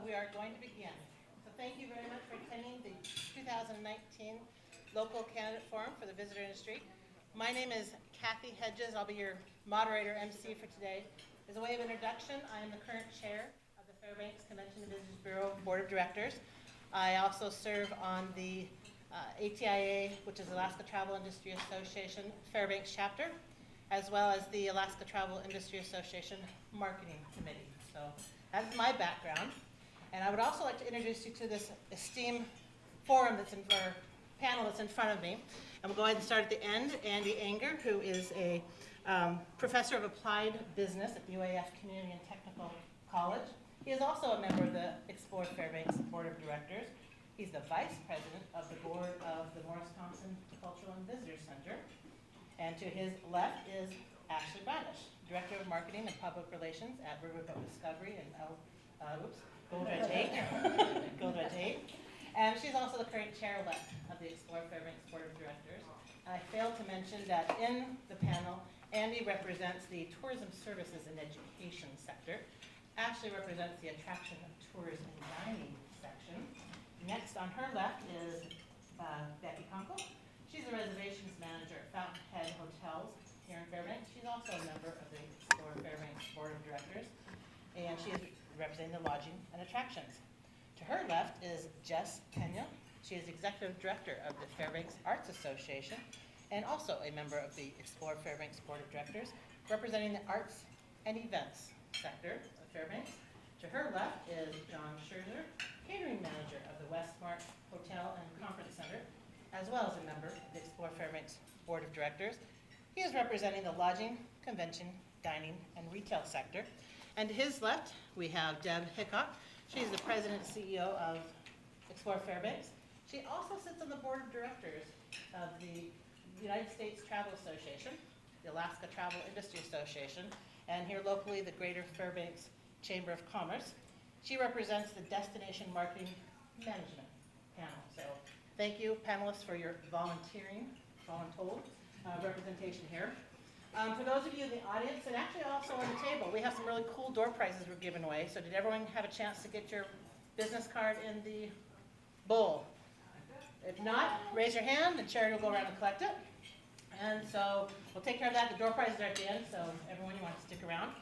we are going to begin. So thank you very much for attending the 2019 Local Candidate Forum for the Visitor Industry. My name is Kathy Hedges. I'll be your moderator MC for today. As a way of introduction, I am the current chair of the Fairbanks Convention and Visitors Bureau Board of Directors. I also serve on the ATIA, which is Alaska Travel Industry Association Fairbanks chapter, as well as the Alaska Travel Industry Association Marketing Committee. So that's my background. And I would also like to introduce you to this esteemed forum or panel that's in front of me. And we'll go ahead and start at the end. Andy Anger, who is a professor of applied business at the UAF Community and Technical College. He is also a member of the Explore Fairbanks Board of Directors. He's the vice president of the board of the Morris-Thompson Cultural and Visitors Center. And to his left is Ashley Bradish, Director of Marketing and Public Relations at Riverboat Discovery and Goldredge 8. And she's also the current chair-elect of the Explore Fairbanks Board of Directors. And I failed to mention that in the panel, Andy represents the tourism services and education sector. Ashley represents the attraction of tours and dining section. Next on her left is Becky Kunkel. She's the reservations manager at Fountainhead Hotels here in Fairbanks. She's also a member of the Explore Fairbanks Board of Directors, and she is representing the lodging and attractions. To her left is Jess Kenya. She is executive director of the Fairbanks Arts Association and also a member of the Explore Fairbanks Board of Directors, representing the arts and events sector of Fairbanks. To her left is John Scherzer, catering manager of the Westmark Hotel and Conference Center, as well as a member of the Explore Fairbanks Board of Directors. He is representing the lodging, convention, dining, and retail sector. And to his left, we have Deb Hickok. She's the president and CEO of Explore Fairbanks. She also sits on the board of directors of the United States Travel Association, the Alaska Travel Industry Association, and here locally, the Greater Fairbanks Chamber of Commerce. She represents the Destination Marketing Management panel. So thank you, panelists, for your volunteering, representation here. For those of you in the audience, and actually also on the table, we have some really cool door prizes we're giving away. So did everyone have a chance to get your business card in the bowl? If not, raise your hand and Sherry will go around and collect it. And so we'll take care of that. The door prizes are at the end, so everyone, you want to stick around.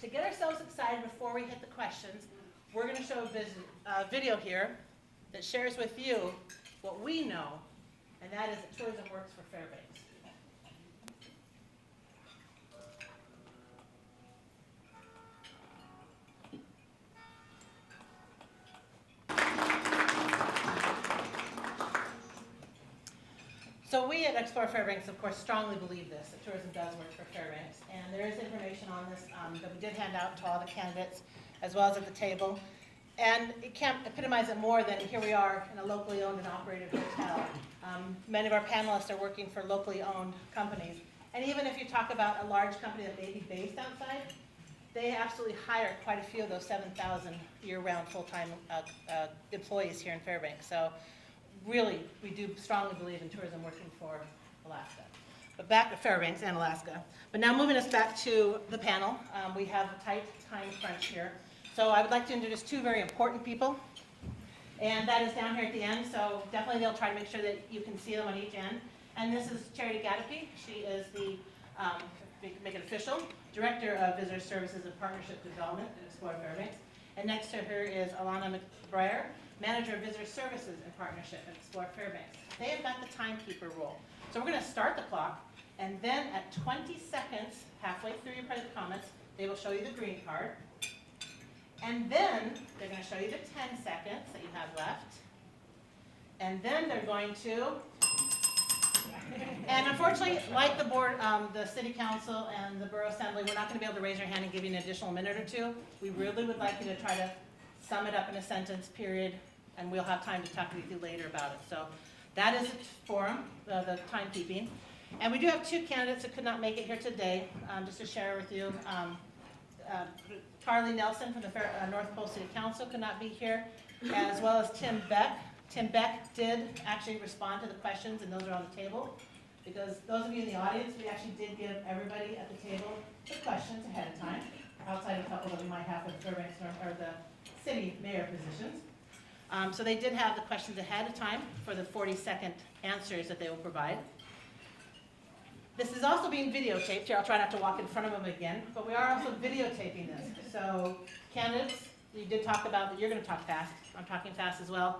To get ourselves excited before we hit the questions, we're going to show a video here that shares with you what we know, and that is that tourism works for Fairbanks. So we at Explore Fairbanks, of course, strongly believe this, that tourism does work for Fairbanks. And there is information on this that we did hand out to all the candidates, as well as at the table. And it can't epitomize it more than here we are in a locally owned and operated hotel. Many of our panelists are working for locally owned companies. And even if you talk about a large company that may be based outside, they absolutely hire quite a few of those 7,000 year-round full-time employees here in Fairbanks. So really, we do strongly believe in tourism working for Alaska. But back to Fairbanks and Alaska. But now moving us back to the panel, we have a tight time crunch here. So I would like to introduce two very important people. And that is down here at the end, so definitely they'll try to make sure that you can see them on each end. And this is Charity Gadapy. She is the, make it official, Director of Visitor Services and Partnership Development at Explore Fairbanks. And next to her is Alana McBriar, Manager of Visitor Services and Partnership at Explore Fairbanks. They have got the timekeeper role. So we're going to start the clock, and then at 20 seconds, halfway through your present comments, they will show you the green card. And then they're going to show you the 10 seconds that you have left. And then they're going to, and unfortunately, like the board, the City Council and the Borough Assembly, we're not going to be able to raise your hand and give you an additional minute or two. We really would like you to try to sum it up in a sentence, period, and we'll have time to talk with you later about it. So that is the forum, the timekeeping. And we do have two candidates that could not make it here today, just to share with you. Carly Nelson from the North Pole City Council could not be here, as well as Tim Beck. Tim Beck did actually respond to the questions, and those are on the table. Because those of you in the audience, we actually did give everybody at the table the questions ahead of time, outside of a couple that we might have for the Fairbanks or the City Mayor positions. So they did have the questions ahead of time for the 40-second answers that they will provide. This is also being videotaped here. I'll try not to walk in front of them again, but we are also videotaping this. So candidates, you did talk about that you're going to talk fast. I'm talking fast as well.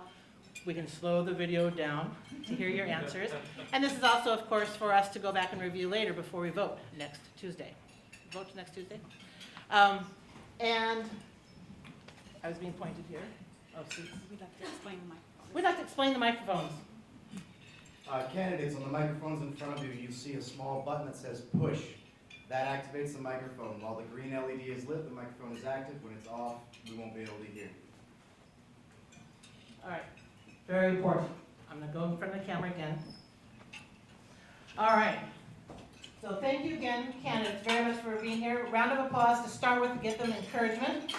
We can slow the video down to hear your answers. And this is also, of course, for us to go back and review later before we vote next Tuesday. Vote next Tuesday? And I was being pointed here. Oh, see. We'd like to explain the microphone. We'd like to explain the microphones. Candidates, on the microphones in front of you, you see a small button that says push. That activates the microphone. While the green LED is lit, the microphone is active. When it's off, we won't be able to hear. All right, very important. I'm going to go in front of the camera again. All right. So thank you again, candidates, very much for being here. Round of applause to start with to give them encouragement.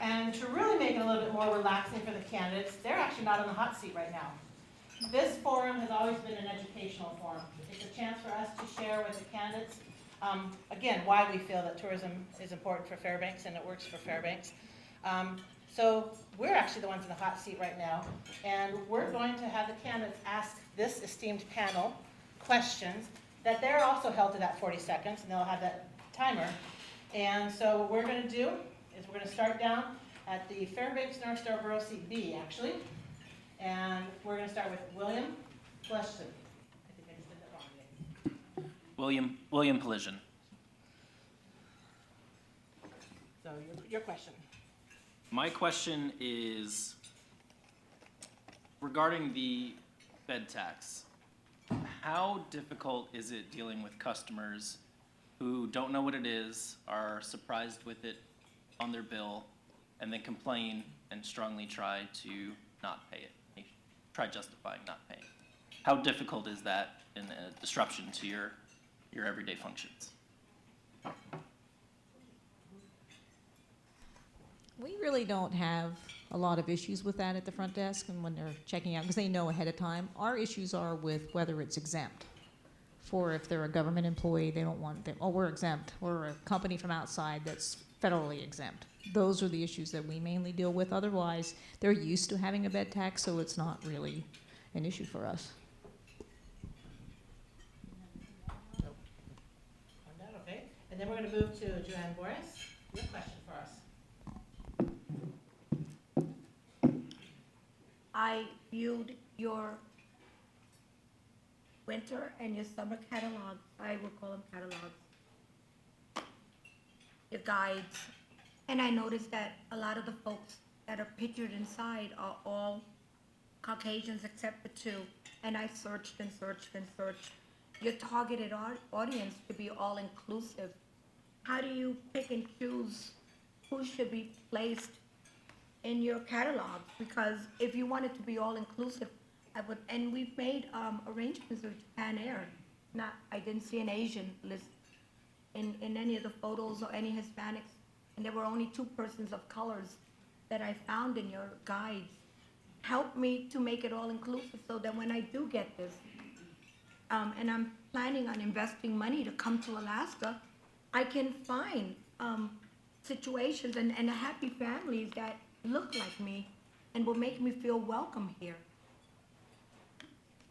And to really make it a little bit more relaxing for the candidates, they're actually not in the hot seat right now. This forum has always been an educational forum. It's a chance for us to share with the candidates, again, why we feel that tourism is important for Fairbanks and it works for Fairbanks. So we're actually the ones in the hot seat right now, and we're going to have the candidates ask this esteemed panel questions that they're also held to that 40 seconds, and they'll have that timer. And so what we're going to do is we're going to start down at the Fairbanks North Star Borough seat B, actually. And we're going to start with William Pleston. I think I just did that wrong again. William Collision. So your question. My question is regarding the bed tax. How difficult is it dealing with customers who don't know what it is, are surprised with it on their bill, and then complain and strongly try to not pay it? Try justifying not paying. How difficult is that in a disruption to your everyday functions? We really don't have a lot of issues with that at the front desk and when they're checking out, because they know ahead of time. Our issues are with whether it's exempt. For if they're a government employee, they don't want them, oh, we're exempt. We're a company from outside that's federally exempt. Those are the issues that we mainly deal with. Otherwise, they're used to having a bed tax, so it's not really an issue for us. Okay. And then we're going to move to Joanne Boris. Your question for us. I viewed your winter and your summer catalogs, I will call them catalogs, your guides, and I noticed that a lot of the folks that are pictured inside are all Caucasians except for two, and I searched and searched and searched. Your targeted audience should be all inclusive. How do you pick and choose who should be placed in your catalog? Because if you want it to be all inclusive, I would, and we've made arrangements with Japan Air. I didn't see an Asian list in any of the photos or any Hispanics, and there were only 2 persons of colors that I found in your guides. Help me to make it all inclusive so that when I do get this, and I'm planning on investing money to come to Alaska, I can find situations and happy families that look like me and will make me feel welcome here.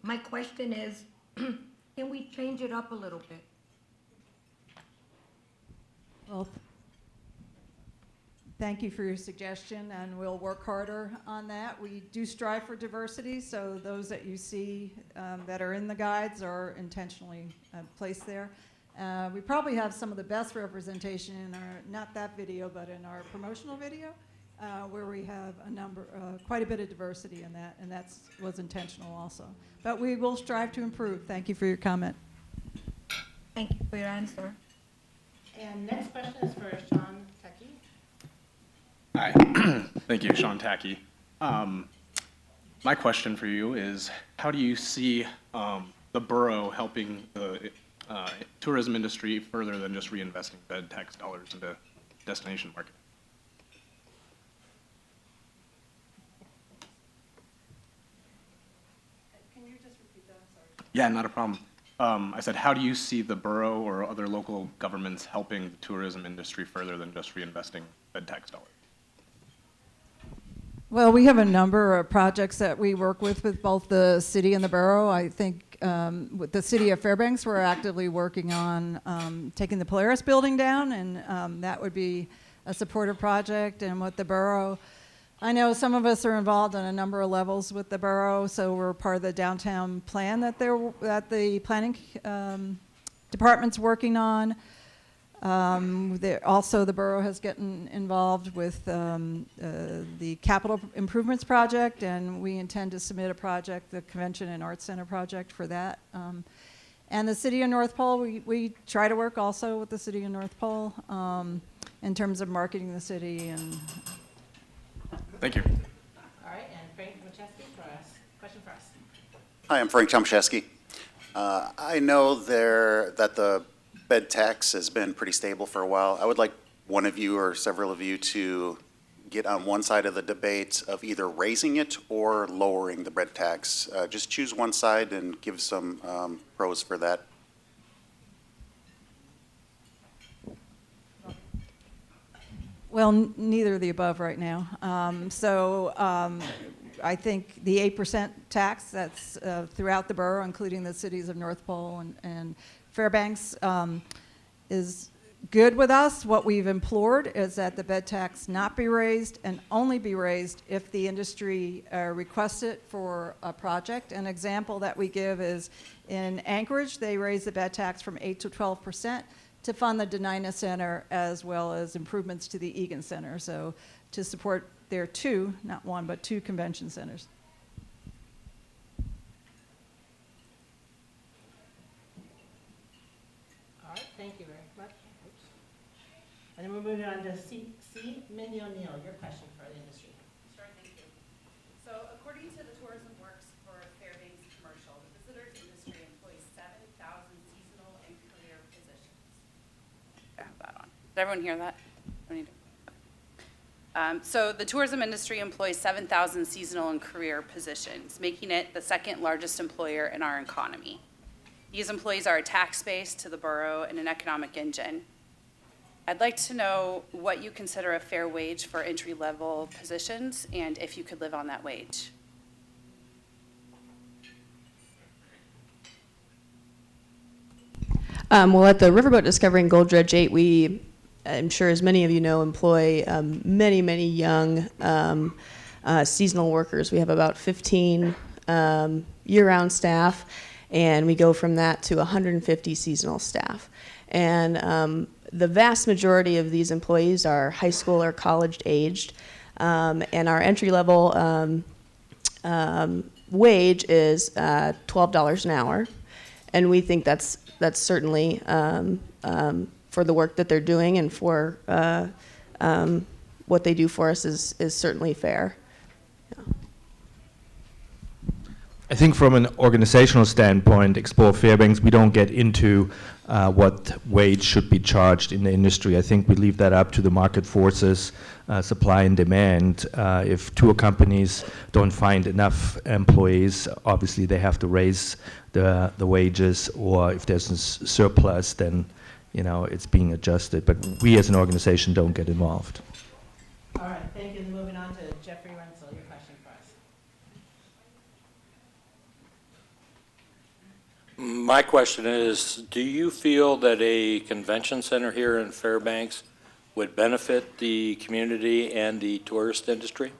My question is, can we change it up a little bit? Well, thank you for your suggestion, and we'll work harder on that. We do strive for diversity, so those that you see that are in the guides are intentionally placed there. We probably have some of the best representation in our, not that video, but in our promotional video, where we have quite a bit of diversity in that, and that was intentional also. But we will strive to improve. Thank you for your comment. Thank you for your answer. And next question is for Sean Tecky. Hi, thank you, Sean Tacky. My question for you is, how do you see the borough helping the tourism industry further than just reinvesting bed tax dollars into destination market? Can you just repeat that? I'm sorry. Yeah, not a problem. I said, how do you see the borough or other local governments helping the tourism industry further than just reinvesting bed tax dollars? Well, we have a number of projects that we work with both the city and the borough. I think with the city of Fairbanks, we're actively working on taking the Polaris building down, and that would be a supportive project. And with the borough, I know some of us are involved on a number of levels with the borough, so we're part of the downtown plan that the planning department's working on. Also, the borough has gotten involved with the capital improvements project, and we intend to submit a project, the Convention and Arts Center project, for that. And the city of North Pole, we try to work also with the city of North Pole in terms of marketing the city. And Thank you. All right, and Frank Macheski for us. Question for us. Hi, I'm Frank Tomaszewski. I know that the bed tax has been pretty stable for a while. I would like one of you or several of you to get on one side of the debate of either raising it or lowering the bed tax. Just choose one side and give some pros for that. well, neither of the above right now. I think the 8% tax that's throughout the borough, including the cities of North Pole and Fairbanks, is good with us. What we've implored is that the bed tax not be raised and only be raised if the industry requests it for a project. An example that we give is in Anchorage, they raised the bed tax from 8 to 12% to fund the Denina Center as well as improvements to the Egan Center. So to support their two, not one, but two convention centers. All right, thank you very much. Oops. And then we're moving on to C. Minnie O'Neill, your question for the industry. Sure, thank you. So according to the Tourism Works for Fairbanks Commercial, the visitors industry employs 7,000 seasonal and career positions. I have that on. Did everyone hear that? I need to. So the tourism industry employs 7,000 seasonal and career positions, making it the second largest employer in our economy. These employees are a tax base to the borough and an economic engine. I'd like to know what you consider a fair wage for entry-level positions and if you could live on that wage. Well, at the Riverboat Discovery and Gold Dredge 8, we, I'm sure as many of you know, employ many, many young seasonal workers. We have about 15 year-round staff, and we go from that to 150 seasonal staff. And the vast majority of these employees are high school or college aged, and our entry-level wage is $12 an hour, and we think that's certainly for the work that they're doing and for what they do for us is certainly fair. Yeah. I think from an organizational standpoint, Explore Fairbanks, we don't get into what wage should be charged in the industry. I think we leave that up to the market forces, supply and demand. If tour companies don't find enough employees, obviously they have to raise the wages, or if there's a surplus, then it's being adjusted. But we as an organization don't get involved. All right, thank you. And moving on to Jeffrey Rensel, your question for us. My question is, do you feel that a convention center here in Fairbanks would benefit the community and the tourist industry?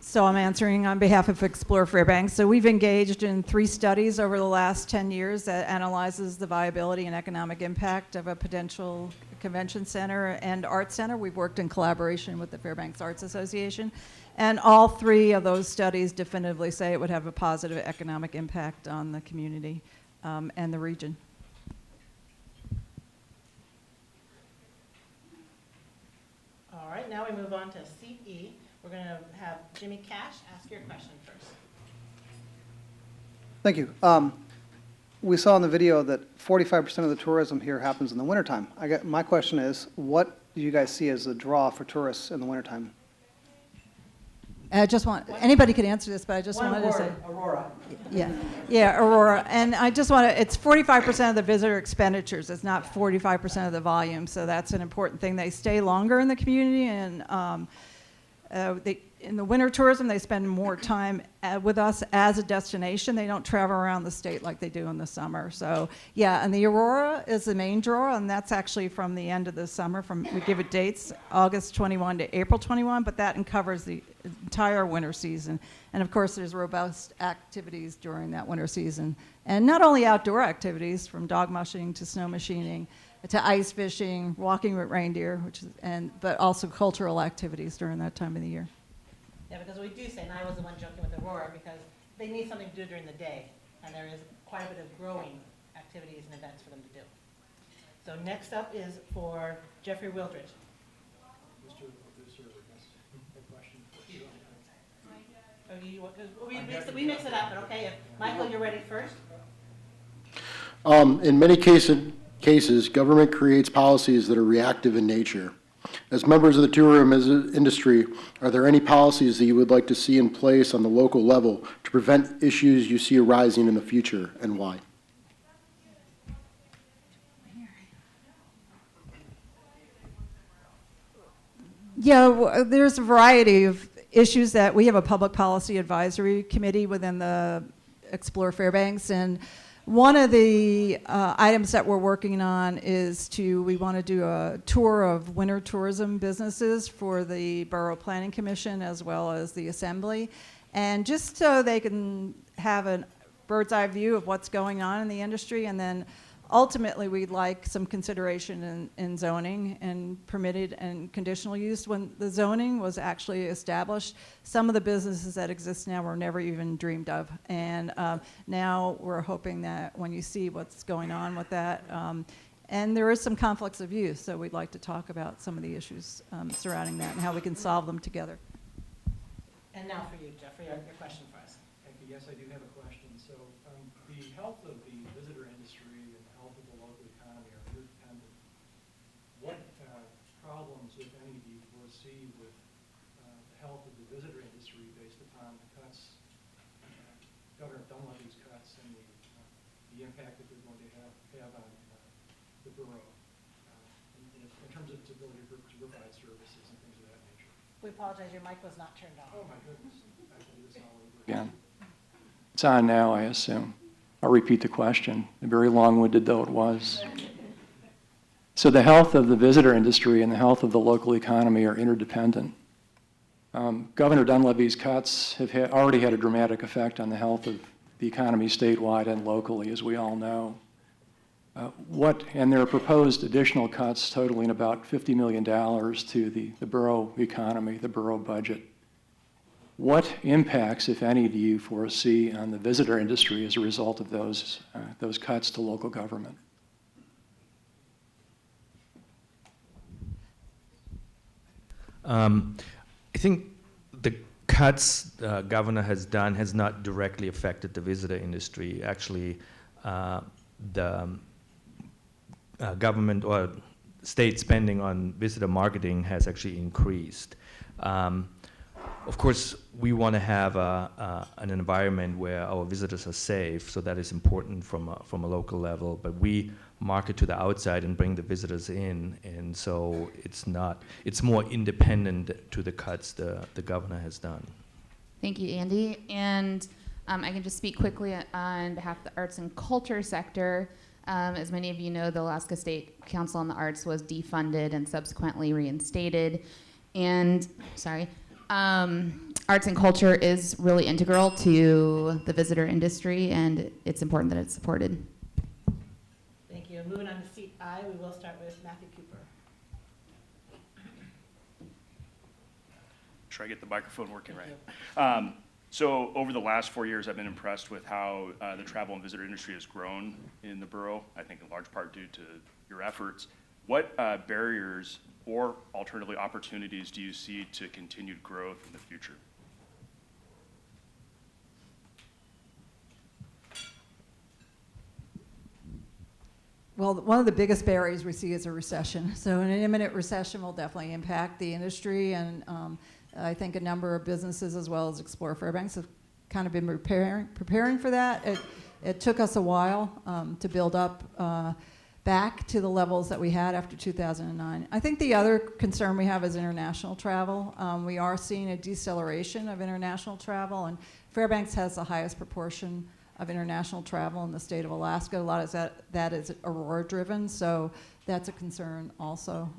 So I'm answering on behalf of Explore Fairbanks. So we've engaged in 3 studies over the last 10 years that analyzes the viability and economic impact of a potential convention center and art center. We've worked in collaboration with the Fairbanks Arts Association. And all 3 of those studies definitively say it would have a positive economic impact on the community and the region. All right, now we move on to Seat E. We're going to have Jimmy Cash ask your question first. Thank you. We saw in the video that 45% of the tourism here happens in the wintertime. My question is, what do you guys see as a draw for tourists in the wintertime? I just want, anybody could answer this, but I just wanted to say. Aurora. Yeah, Aurora. And I just want to, it's 45% of the visitor expenditures. It's not 45% of the volume. So that's an important thing. They stay longer in the community, and in the winter tourism, they spend more time with us as a destination. They don't travel around the state like they do in the summer. So yeah, and the Aurora is the main draw, and that's actually from the end of the summer. We give it dates, August 21 to April 21, but that covers the entire winter season. And of course, there's robust activities during that winter season. And not only outdoor activities, from dog mushing to snow machining, to ice fishing, walking with reindeer, but also cultural activities during that time of the year. Yeah, because we do say, and I was the one joking with Aurora, because they need something to do during the day, and there is quite a bit of growing activities and events for them to do. So next up is for Jeffrey Wildridge. Mr. Producer, a question for you. We mix it up, but okay, if Michael, you're ready first? In many cases, government creates policies that are reactive in nature. As members of the tourism industry, are there any policies that you would like to see in place on the local level to prevent issues you see arising in the future, and why? Yeah, there's a variety of issues that we have a public policy advisory committee within the Explore Fairbanks, and one of the items that we're working on is we want to do a tour of winter tourism businesses for the Borough Planning Commission as well as the Assembly, and just so they can have a bird's eye view of what's going on in the industry. And then ultimately we'd like some consideration in zoning and permitted and conditional use. When the zoning was actually established, some of the businesses that exist now were never even dreamed of. And now we're hoping that when you see what's going on with that, and there is some conflicts of use, so we'd like to talk about some of the issues surrounding that and how we can solve them together. And now for you, Jeffrey, your question for us. Thank you. Yes, I do have a question. So the health of the visitor industry and the health of the local economy are interdependent. What problems, if any, do you foresee with the health of the visitor industry based upon the cuts, Governor Dunleavy's cuts, and the impact that they're going to have on the borough in terms of its ability to provide services and things of that nature? We apologize, your mic was not turned on. Oh, my goodness. I have to do this all over again. It's on now, I assume. I'll repeat the question, very long-winded though it was. So the health of the visitor industry and the health of the local economy are interdependent. Governor Dunleavy's cuts have already had a dramatic effect on the health of the economy statewide and locally, as we all know. And there are proposed additional cuts totaling about $50 million to the borough economy, the borough budget. What impacts, if any, do you foresee on the visitor industry as a result of those cuts to local government? I think the cuts the governor has done has not directly affected the visitor industry. Actually, the government or state spending on visitor marketing has actually increased. Of course, we want to have an environment where our visitors are safe, so that is important from a local level, but we market to the outside and bring the visitors in, and so it's more independent to the cuts the governor has done. Thank you, Andy. And I can just speak quickly on behalf of the arts and culture sector. As many of you know, the Alaska State Council on the Arts was defunded and subsequently reinstated. And, arts and culture is really integral to the visitor industry, and it's important that it's supported. Thank you. Moving on to seat I, we will start with Matthew Cooper. Sure, I get the microphone working right. So over the last 4 years, I've been impressed with how the travel and visitor industry has grown in the borough, I think in large part due to your efforts. What barriers or alternatively opportunities do you see to continued growth in the future? Well, one of the biggest barriers we see is a recession. So an imminent recession will definitely impact the industry, and I think a number of businesses as well as Explore Fairbanks have kind of been preparing for that. It took us a while to build up back to the levels that we had after 2009. I think the other concern we have is international travel. We are seeing a deceleration of international travel, and Fairbanks has the highest proportion of international travel in the state of Alaska. A lot of that is Aurora-driven, so that's a concern also.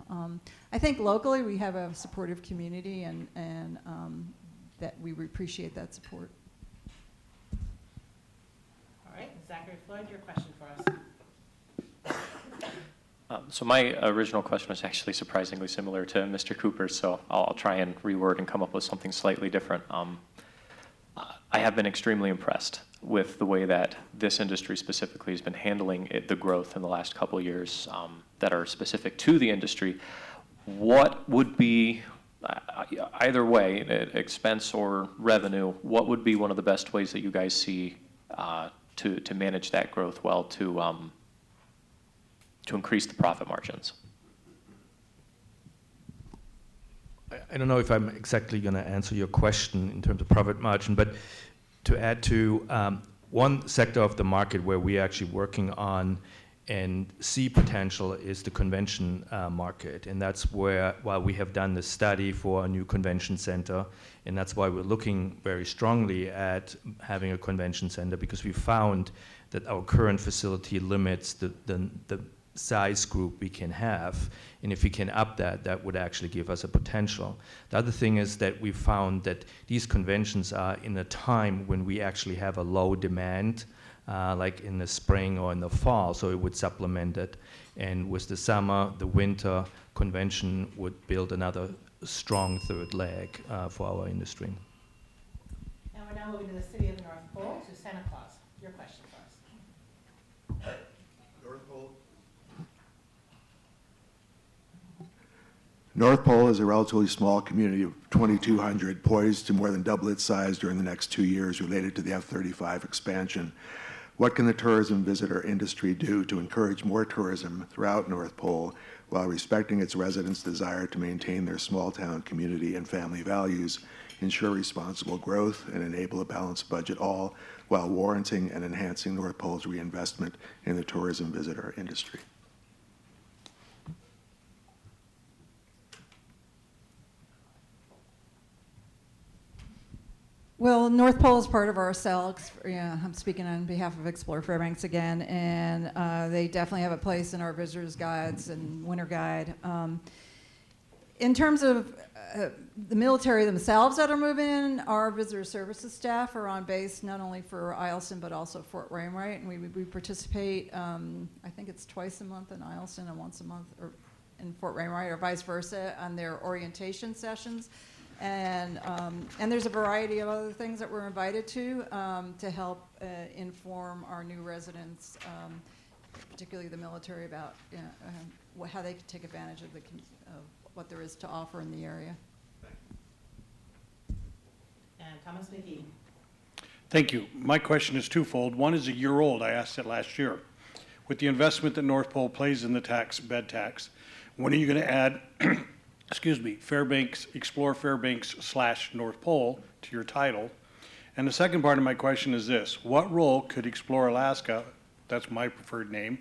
I think locally we have a supportive community, and that we appreciate that support. All right, Zachary Floyd, your question for us. So my original question was actually surprisingly similar to Mr. Cooper's, so I'll try and reword and come up with something slightly different. I have been extremely impressed with the way that this industry specifically has been handling the growth in the last couple of years that are specific to the industry. What would be, either way, expense or revenue, what would be one of the best ways that you guys see to manage that growth well, to increase the profit margins? I don't know if I'm exactly going to answer your question in terms of profit margin, but to add to one sector of the market where we're actually working on and see potential is the convention market. And that's where, while we have done the study for a new convention center, and that's why we're looking very strongly at having a convention center, because we found that our current facility limits the size group we can have, and if we can up that, that would actually give us a potential. The other thing is that we found that these conventions are in a time when we actually have a low demand, like in the spring or in the fall, so it would supplement it. And with the summer, the winter, convention would build another strong third leg for our industry. And we're now moving to the city of North Pole, to Santa Claus. Your question for us. North Pole is a relatively small community of 2,200, poised to more than double its size during the next 2 years related to the F-35 expansion. What can the tourism visitor industry do to encourage more tourism throughout North Pole while respecting its residents' desire to maintain their small-town community and family values, ensure responsible growth, and enable a balanced budget, all while warranting and enhancing North Pole's reinvestment in the tourism visitor industry? Well, North Pole is part of our cell. Yeah, I'm speaking on behalf of Explore Fairbanks again, and they definitely have a place in our visitors' guides and winter guide. In terms of the military themselves that are moving in, our visitor services staff are on base not only for Eielson but also Fort Wainwright, and we participate, I think it's twice a month in Eielson and once a month in Fort Wainwright, or vice versa, on their orientation sessions. And there's a variety of other things that we're invited to help inform our new residents, particularly the military, about how they can take advantage of what there is to offer in the area. And Thomas McGee. Thank you. My question is twofold. One is a year old. I asked it last year. With the investment that North Pole plays in the bed tax, when are you going to add excuse me, Fairbanks, Explore Fairbanks / North Pole to your title? And the second part of my question is this: what role could Explore Alaska, that's my preferred name,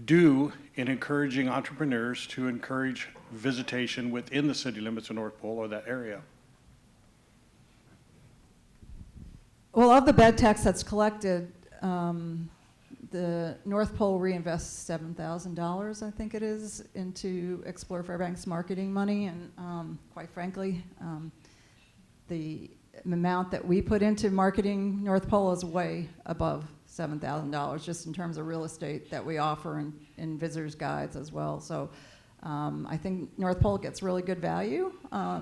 do in encouraging entrepreneurs to encourage visitation within the city limits of North Pole or that area? Well, of the bed tax that's collected, the North Pole reinvests $7,000, I think it is, into Explore Fairbanks marketing money, and quite frankly, the amount that we put into marketing North Pole is way above $7,000, just in terms of real estate that we offer in visitors' guides as well. So I think North Pole gets really good value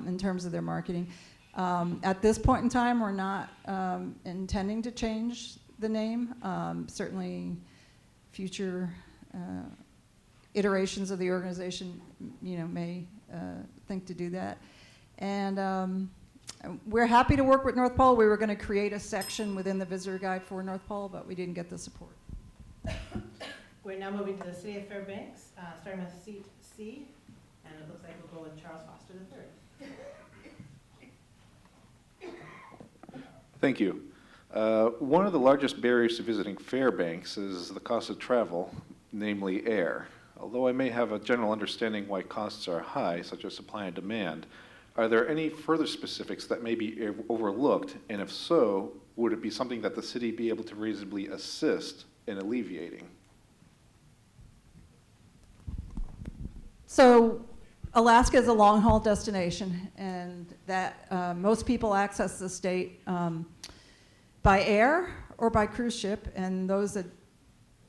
in terms of their marketing. At this point in time, we're not intending to change the name. Certainly future iterations of the organization, may think to do that. And we're happy to work with North Pole. We were going to create a section within the visitor guide for North Pole, but we didn't get the support. We're now moving to the city of Fairbanks, starting with seat C, and it looks like we'll go with Charles Foster III. Thank you. One of the largest barriers to visiting Fairbanks is the cost of travel, namely air. Although I may have a general understanding why costs are high, such as supply and demand, are there any further specifics that may be overlooked? And if so, would it be something that the city be able to reasonably assist in alleviating? So Alaska is a long-haul destination, and that most people access the state by air or by cruise ship, and those that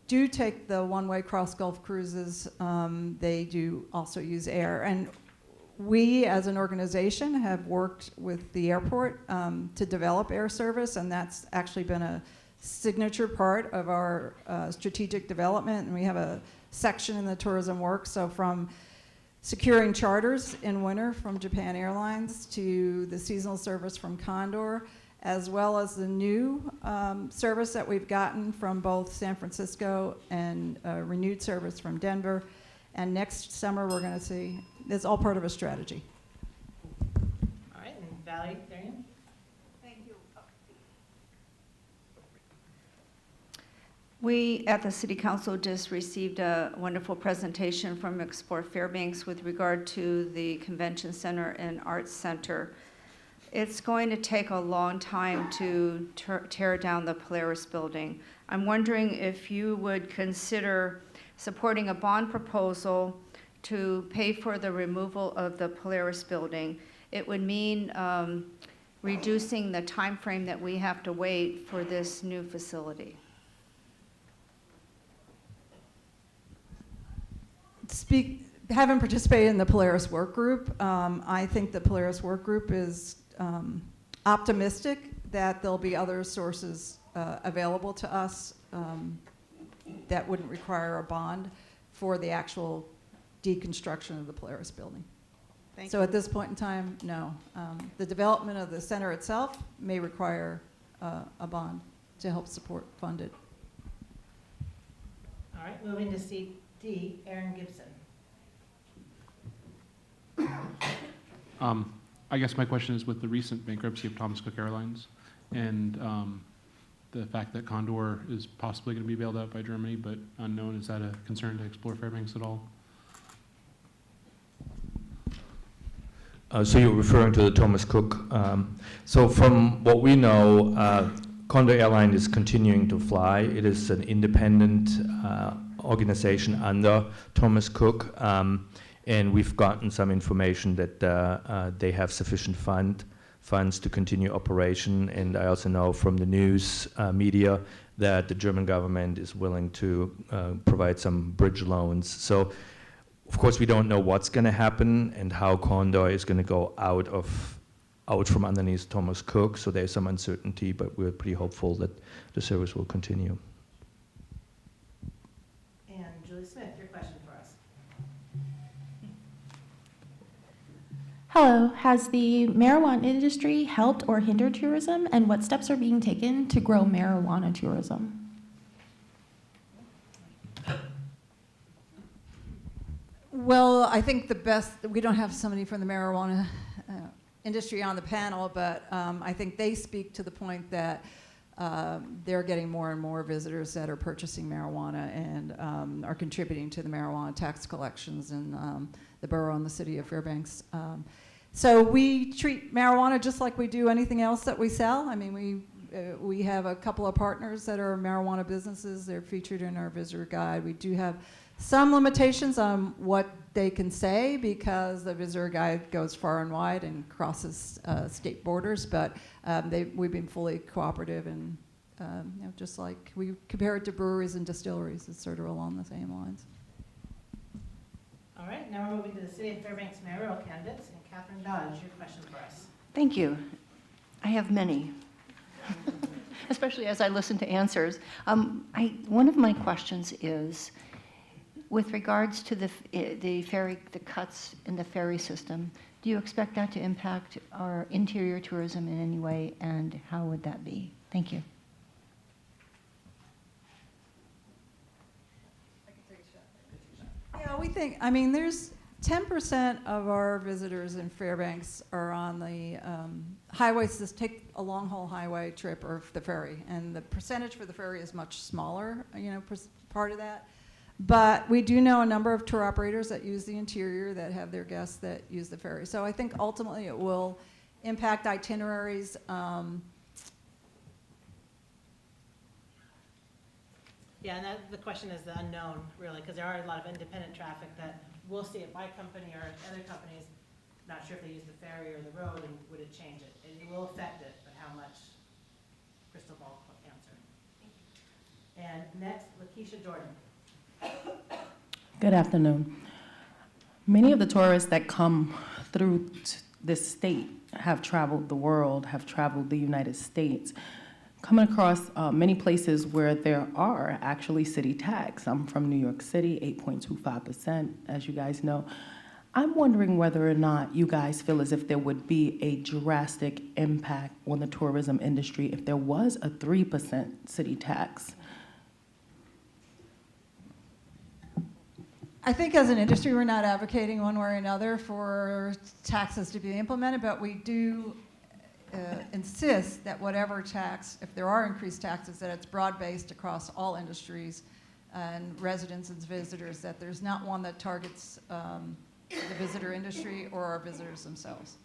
do take the one-way cross-Gulf cruises, they do also use air. And we, as an organization, have worked with the airport to develop air service, and that's actually been a signature part of our strategic development. And we have a section in the tourism work, so from securing charters in winter from Japan Airlines to the seasonal service from Condor, as well as the new service that we've gotten from both San Francisco and renewed service from Denver. And next summer, we're going to see, it's all part of a strategy. All right, and Valerie, Darian? Thank you. We at the City Council just received a wonderful presentation from Explore Fairbanks with regard to the Convention Center and Arts Center. It's going to take a long time to tear down the Polaris building. I'm wondering if you would consider supporting a bond proposal to pay for the removal of the Polaris building. It would mean reducing the time frame that we have to wait for this new facility. Haven't participated in the Polaris work group. I think the Polaris work group is optimistic that there'll be other sources available to us that wouldn't require a bond for the actual deconstruction of the Polaris building. So at this point in time, no. The development of the center itself may require a bond to help fund it. All right, moving to seat D, Aaron Gibson. I guess my question is with the recent bankruptcy of Thomas Cook Airlines and the fact that Condor is possibly going to be bailed out by Germany, but unknown, is that a concern to Explore Fairbanks at all? So you're referring to the Thomas Cook. So from what we know, Condor Airline is continuing to fly. It is an independent organization under Thomas Cook. And we've gotten some information that they have sufficient funds to continue operation. And I also know from the news media that the German government is willing to provide some bridge loans. So, of course, we don't know what's going to happen and how Condor is going to go out from underneath Thomas Cook. So there's some uncertainty, but we're pretty hopeful that the service will continue. And Julie Smith, your question for us. Hello, has the marijuana industry helped or hindered tourism, and what steps are being taken to grow marijuana tourism? Well, I think we don't have somebody from the marijuana industry on the panel, but I think they speak to the point that they're getting more and more visitors that are purchasing marijuana and are contributing to the marijuana tax collections in the borough and the city of Fairbanks. So we treat marijuana just like we do anything else that we sell. I mean, we have a couple of partners that are marijuana businesses. They're featured in our visitor guide. We do have some limitations on what they can say because the visitor guide goes far and wide and crosses state borders, but we've been fully cooperative and just like we compare it to breweries and distilleries, it's sort of along the same lines. All right, now we're moving to the City of Fairbanks mayoral candidates, and Catherine Dodge, your question for us. Thank you. I have many, especially as I listen to answers. One of my questions is, with regards to the cuts in the ferry system, do you expect that to impact our interior tourism in any way, and how would that be? Thank you. Yeah, we think, there's 10% of our visitors in Fairbanks are on the highway system, a long-haul highway trip or the ferry. And the percentage for the ferry is much smaller, part of that. But we do know a number of tour operators that use the interior that have their guests that use the ferry. So I think ultimately it will impact itineraries. Yeah, and the question is the unknown, really, because there are a lot of independent traffic that we'll see it by company or other companies, not sure if they use the ferry or the road, and would it change it? It will affect it, but how much? Crystal ball answer. And next, Lakeisha Jordan. Good afternoon. Many of the tourists that come through this state have traveled the world, have traveled the United States, coming across many places where there are actually city tax. I'm from New York City, 8.25%, as you guys know. I'm wondering whether or not you guys feel as if there would be a drastic impact on the tourism industry if there was a 3% city tax. I think as an industry, we're not advocating one way or another for taxes to be implemented, but we do insist that whatever tax, if there are increased taxes, that it's broad-based across all industries and residents and visitors, that there's not one that targets the visitor industry or our visitors themselves.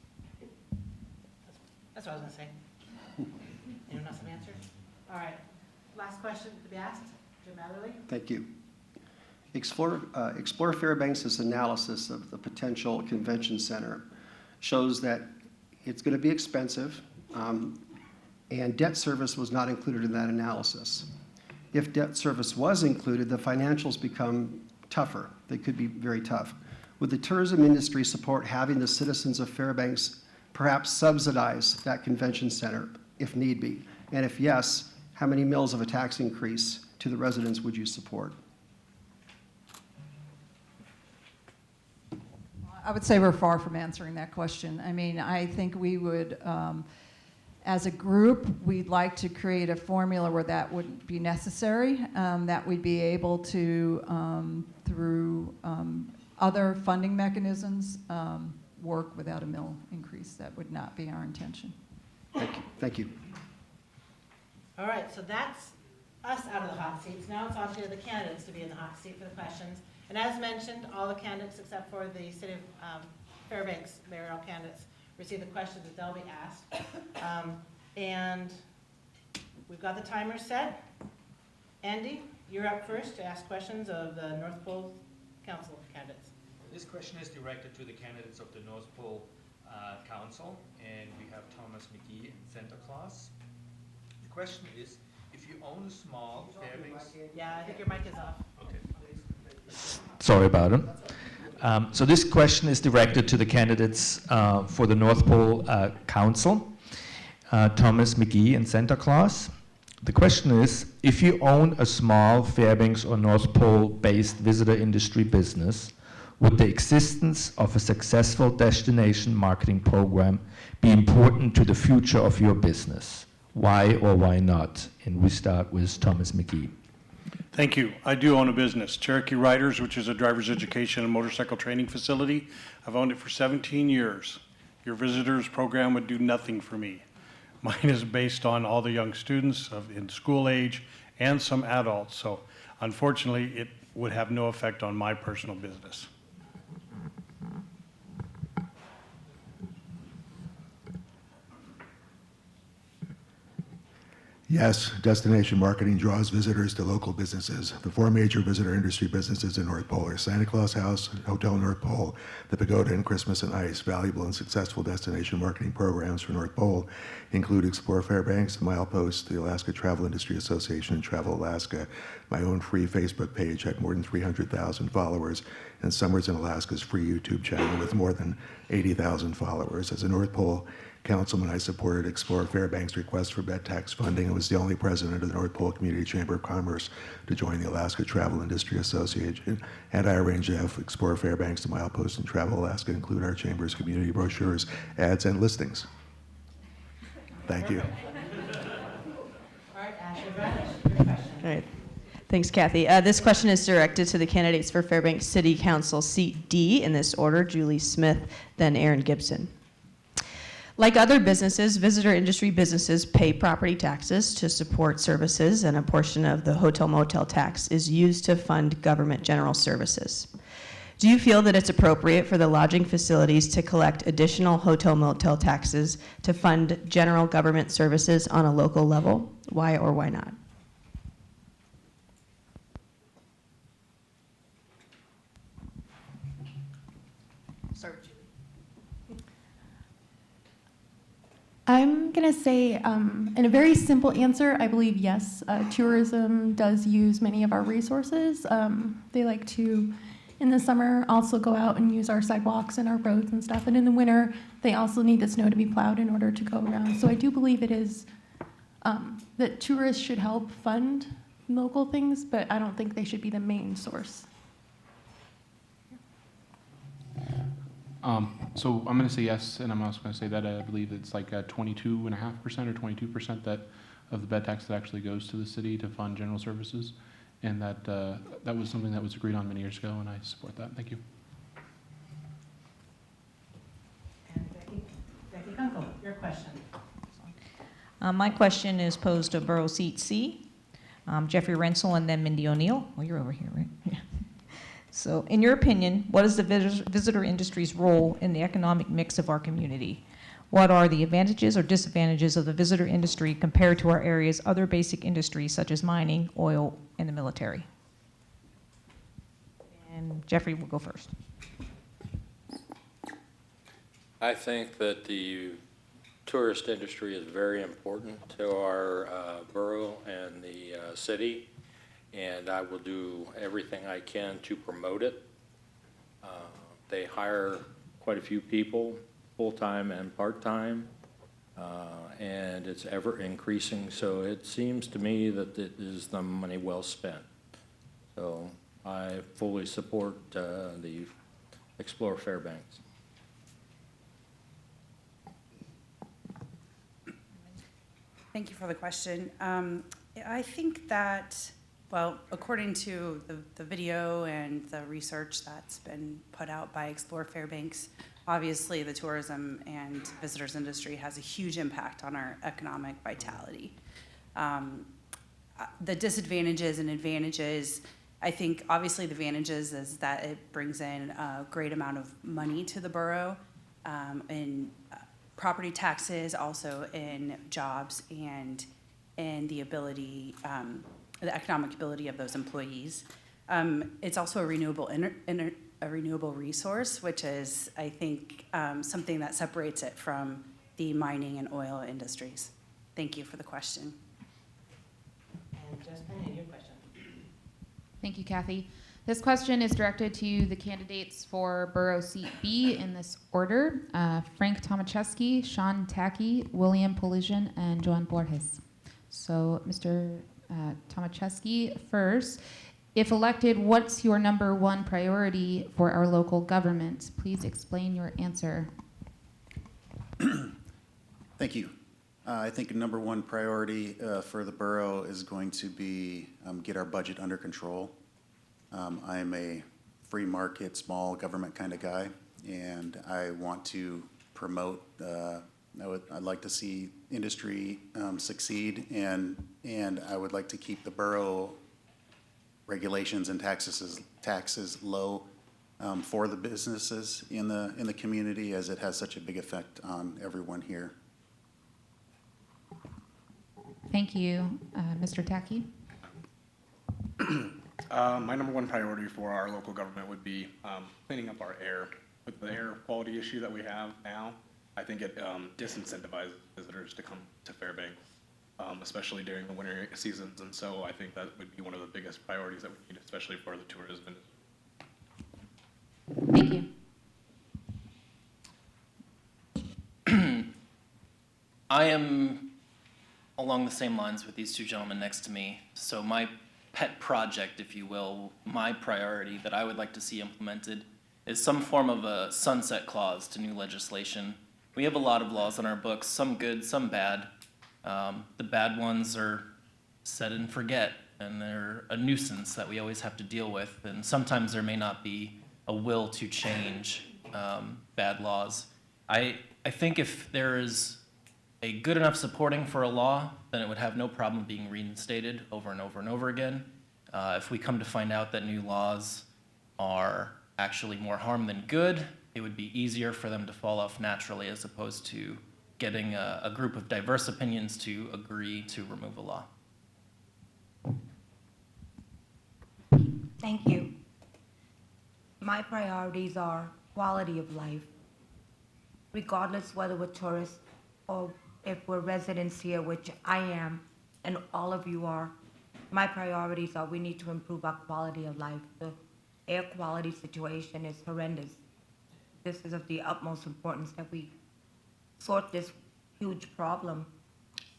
That's what I was going to say. Anyone have some answers? All right. Last question to be asked. Jim Matherly. Thank you. Explore Fairbanks' analysis of the potential convention center shows that it's going to be expensive, and debt service was not included in that analysis. If debt service was included, the financials become tougher. They could be very tough. Would the tourism industry support having the citizens of Fairbanks perhaps subsidize that convention center if need be? And if yes, how many mills of a tax increase to the residents would you support? I would say we're far from answering that question. I mean, I think we would, as a group, we'd like to create a formula where that wouldn't be necessary, that we'd be able to, through other funding mechanisms, work without a mill increase. That would not be our intention. Thank you. Thank you. All right, so that's us out of the hot seats. Now it's on to the candidates to be in the hot seat for the questions. And as mentioned, all the candidates except for the City of Fairbanks mayoral candidates receive the questions that they'll be asked. And we've got the timer set. Andy, you're up first to ask questions of the North Pole Council candidates. This question is directed to the candidates of the North Pole Council, and we have Thomas McGee and Santa Claus. The question is, if you own a small Fairbanks... Yeah, I think your mic is off. Okay. Sorry about it. So this question is directed to the candidates for the North Pole Council, Thomas McGee and Santa Claus. The question is, if you own a small Fairbanks or North Pole-based visitor industry business, would the existence of a successful destination marketing program be important to the future of your business? Why or why not? And we start with Thomas McGee. Thank you. I do own a business, Cherokee Riders, which is a driver's education and motorcycle training facility. I've owned it for 17 years. Your visitors program would do nothing for me. Mine is based on all the young students in school age and some adults, so unfortunately it would have no effect on my personal business. Yes, destination marketing draws visitors to local businesses. The four major visitor industry businesses in North Pole are Santa Claus House, Hotel North Pole, the Pagoda, and Christmas and Ice. Valuable and successful destination marketing programs for North Pole include Explore Fairbanks, the Milepost, the Alaska Travel Industry Association, and Travel Alaska. My own free Facebook page had more than 300,000 followers, and Summers in Alaska's free YouTube channel with more than 80,000 followers. As a North Pole Councilman, I supported Explore Fairbanks' request for bed tax funding and was the only president of the North Pole Community Chamber of Commerce to join the Alaska Travel Industry Association. And I arranged to have Explore Fairbanks, the Milepost, and Travel Alaska include our chamber's community brochures, ads, and listings. Thank you. All right, Ashley Radish, your question. All right. Thanks, Kathy. This question is directed to the candidates for Fairbanks City Council, seat D in this order, Julie Smith, then Aaron Gibson. Like other businesses, visitor industry businesses pay property taxes to support services, and a portion of the hotel motel tax is used to fund government general services. Do you feel that it's appropriate for the lodging facilities to collect additional hotel motel taxes to fund general government services on a local level? Why or why not? I'm going to say, in a very simple answer, I believe yes. Tourism does use many of our resources. They like to, in the summer, also go out and use our sidewalks and our roads and stuff. And in the winter, they also need the snow to be plowed in order to go around. So I do believe it is that tourists should help fund local things, but I don't think they should be the main source. So I'm going to say yes, and I'm also going to say that I believe it's like 22.5% or 22% that of the bed tax that actually goes to the city to fund general services, and that that was something that was agreed on many years ago, and I support that. Thank you. And Becky Kunkel, your question. My question is posed to Borough Seat C, Jeffrey Rensel, and then Mindy O'Neill. Well, you're over here, right? Yeah. So, in your opinion, what is the visitor industry's role in the economic mix of our community? What are the advantages or disadvantages of the visitor industry compared to our area's other basic industries such as mining, oil, and the military? And Jeffrey will go first. I think that the tourist industry is very important to our borough and the city, and I will do everything I can to promote it. They hire quite a few people, full-time and part-time, and it's ever increasing, so it seems to me that it is the money well spent. So I fully support the Explore Fairbanks. Thank you for the question. I think that, well, according to the video and the research that's been put out by Explore Fairbanks, obviously the tourism and visitors industry has a huge impact on our economic vitality. The disadvantages and advantages, I think obviously the advantages is that it brings in a great amount of money to the borough in property taxes, also in jobs and in the ability, the economic ability of those employees. It's also a renewable resource, which is, I think, something that separates it from the mining and oil industries. Thank you for the question. And Justin, your question. Thank you, Kathy. This question is directed to the candidates for Borough Seat B in this order: Frank Tomacheski, Sean Tackey, William Polisian, and Joan Borges. So, Mr. Tomacheski, first, if elected, what's your #1 priority for our local government? Please explain your answer. Thank you. I think #1 priority for the borough is going to be get our budget under control. I am a free market, small government kind of guy, and I want to promote, I'd like to see industry succeed, and I would like to keep the borough regulations and taxes low for the businesses in the community, as it has such a big effect on everyone here. Thank you. Mr. Tackey? My #1 priority for our local government would be cleaning up our air. With the air quality issue that we have now, I think it disincentivizes visitors to come to Fairbanks, especially during the winter seasons. And so I think that would be one of the biggest priorities that we need, especially for the tourism industry. Thank you. I am along the same lines with these two gentlemen next to me. So my pet project, if you will, my priority that I would like to see implemented is some form of a sunset clause to new legislation. We have a lot of laws on our books, some good, some bad. The bad ones are set and forget, and they're a nuisance that we always have to deal with. And sometimes there may not be a will to change bad laws. I I think if there is a good enough supporting for a law, then it would have no problem being reinstated over and over and over again. If we come to find out that new laws are actually more harm than good, it would be easier for them to fall off naturally as opposed to getting a group of diverse opinions to agree to remove a law. Thank you. My priorities are quality of life, regardless whether we're tourists or if we're residents here, which I am, and all of you are. My priorities are we need to improve our quality of life. The air quality situation is horrendous. This is of the utmost importance that we sort this huge problem.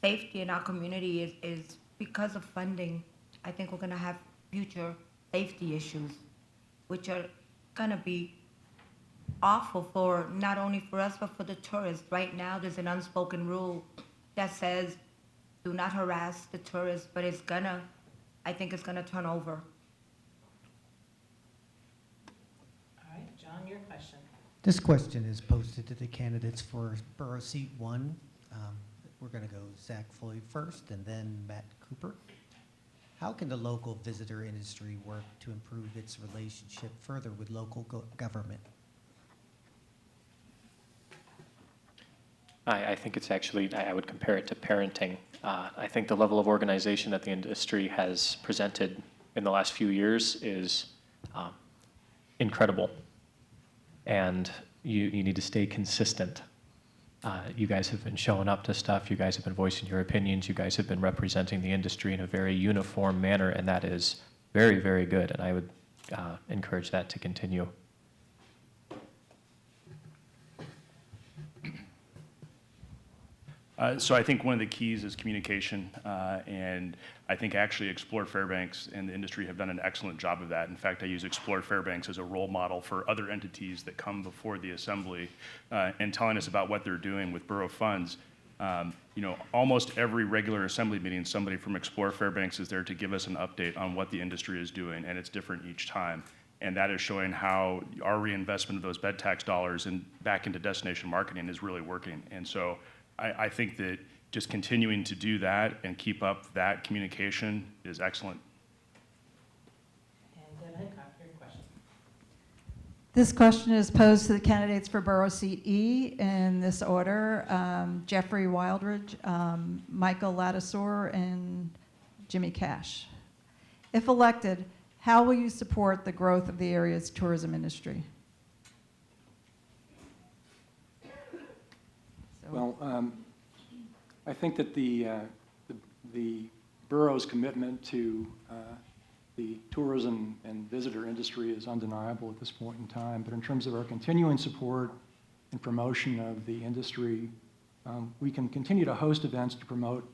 Safety in our community is because of funding. I think we're going to have future safety issues, which are going to be awful for not only for us but for the tourists. Right now there's an unspoken rule that says do not harass the tourists, but I think it's gonna turn over. All right, John, your question. This question is posted to the candidates for Borough Seat 1. We're going to go Zach Floyd first and then Matt Cooper. How can the local visitor industry work to improve its relationship further with local government? I think it's actually, I would compare it to parenting. I think the level of organization that the industry has presented in the last few years is incredible. And you need to stay consistent. You guys have been showing up to stuff. You guys have been voicing your opinions. You guys have been representing the industry in a very uniform manner, and that is very, very good. And I would encourage that to continue. So I think one of the keys is communication, and I think actually Explore Fairbanks and the industry have done an excellent job of that. In fact, I use Explore Fairbanks as a role model for other entities that come before the assembly and telling us about what they're doing with borough funds. Almost every regular assembly meeting, somebody from Explore Fairbanks is there to give us an update on what the industry is doing, and it's different each time. And that is showing how our reinvestment of those bed tax dollars back into destination marketing is really working. And so I think that just continuing to do that and keep up that communication is excellent. And Deb Hancock, your question. This question is posed to the candidates for Borough Seat E in this order: Jeffrey Wildridge, Michael Ladisor, and Jimmy Cash. If elected, how will you support the growth of the area's tourism industry? Well, I think that the borough's commitment to the tourism and visitor industry is undeniable at this point in time. But in terms of our continuing support and promotion of the industry, we can continue to host events to promote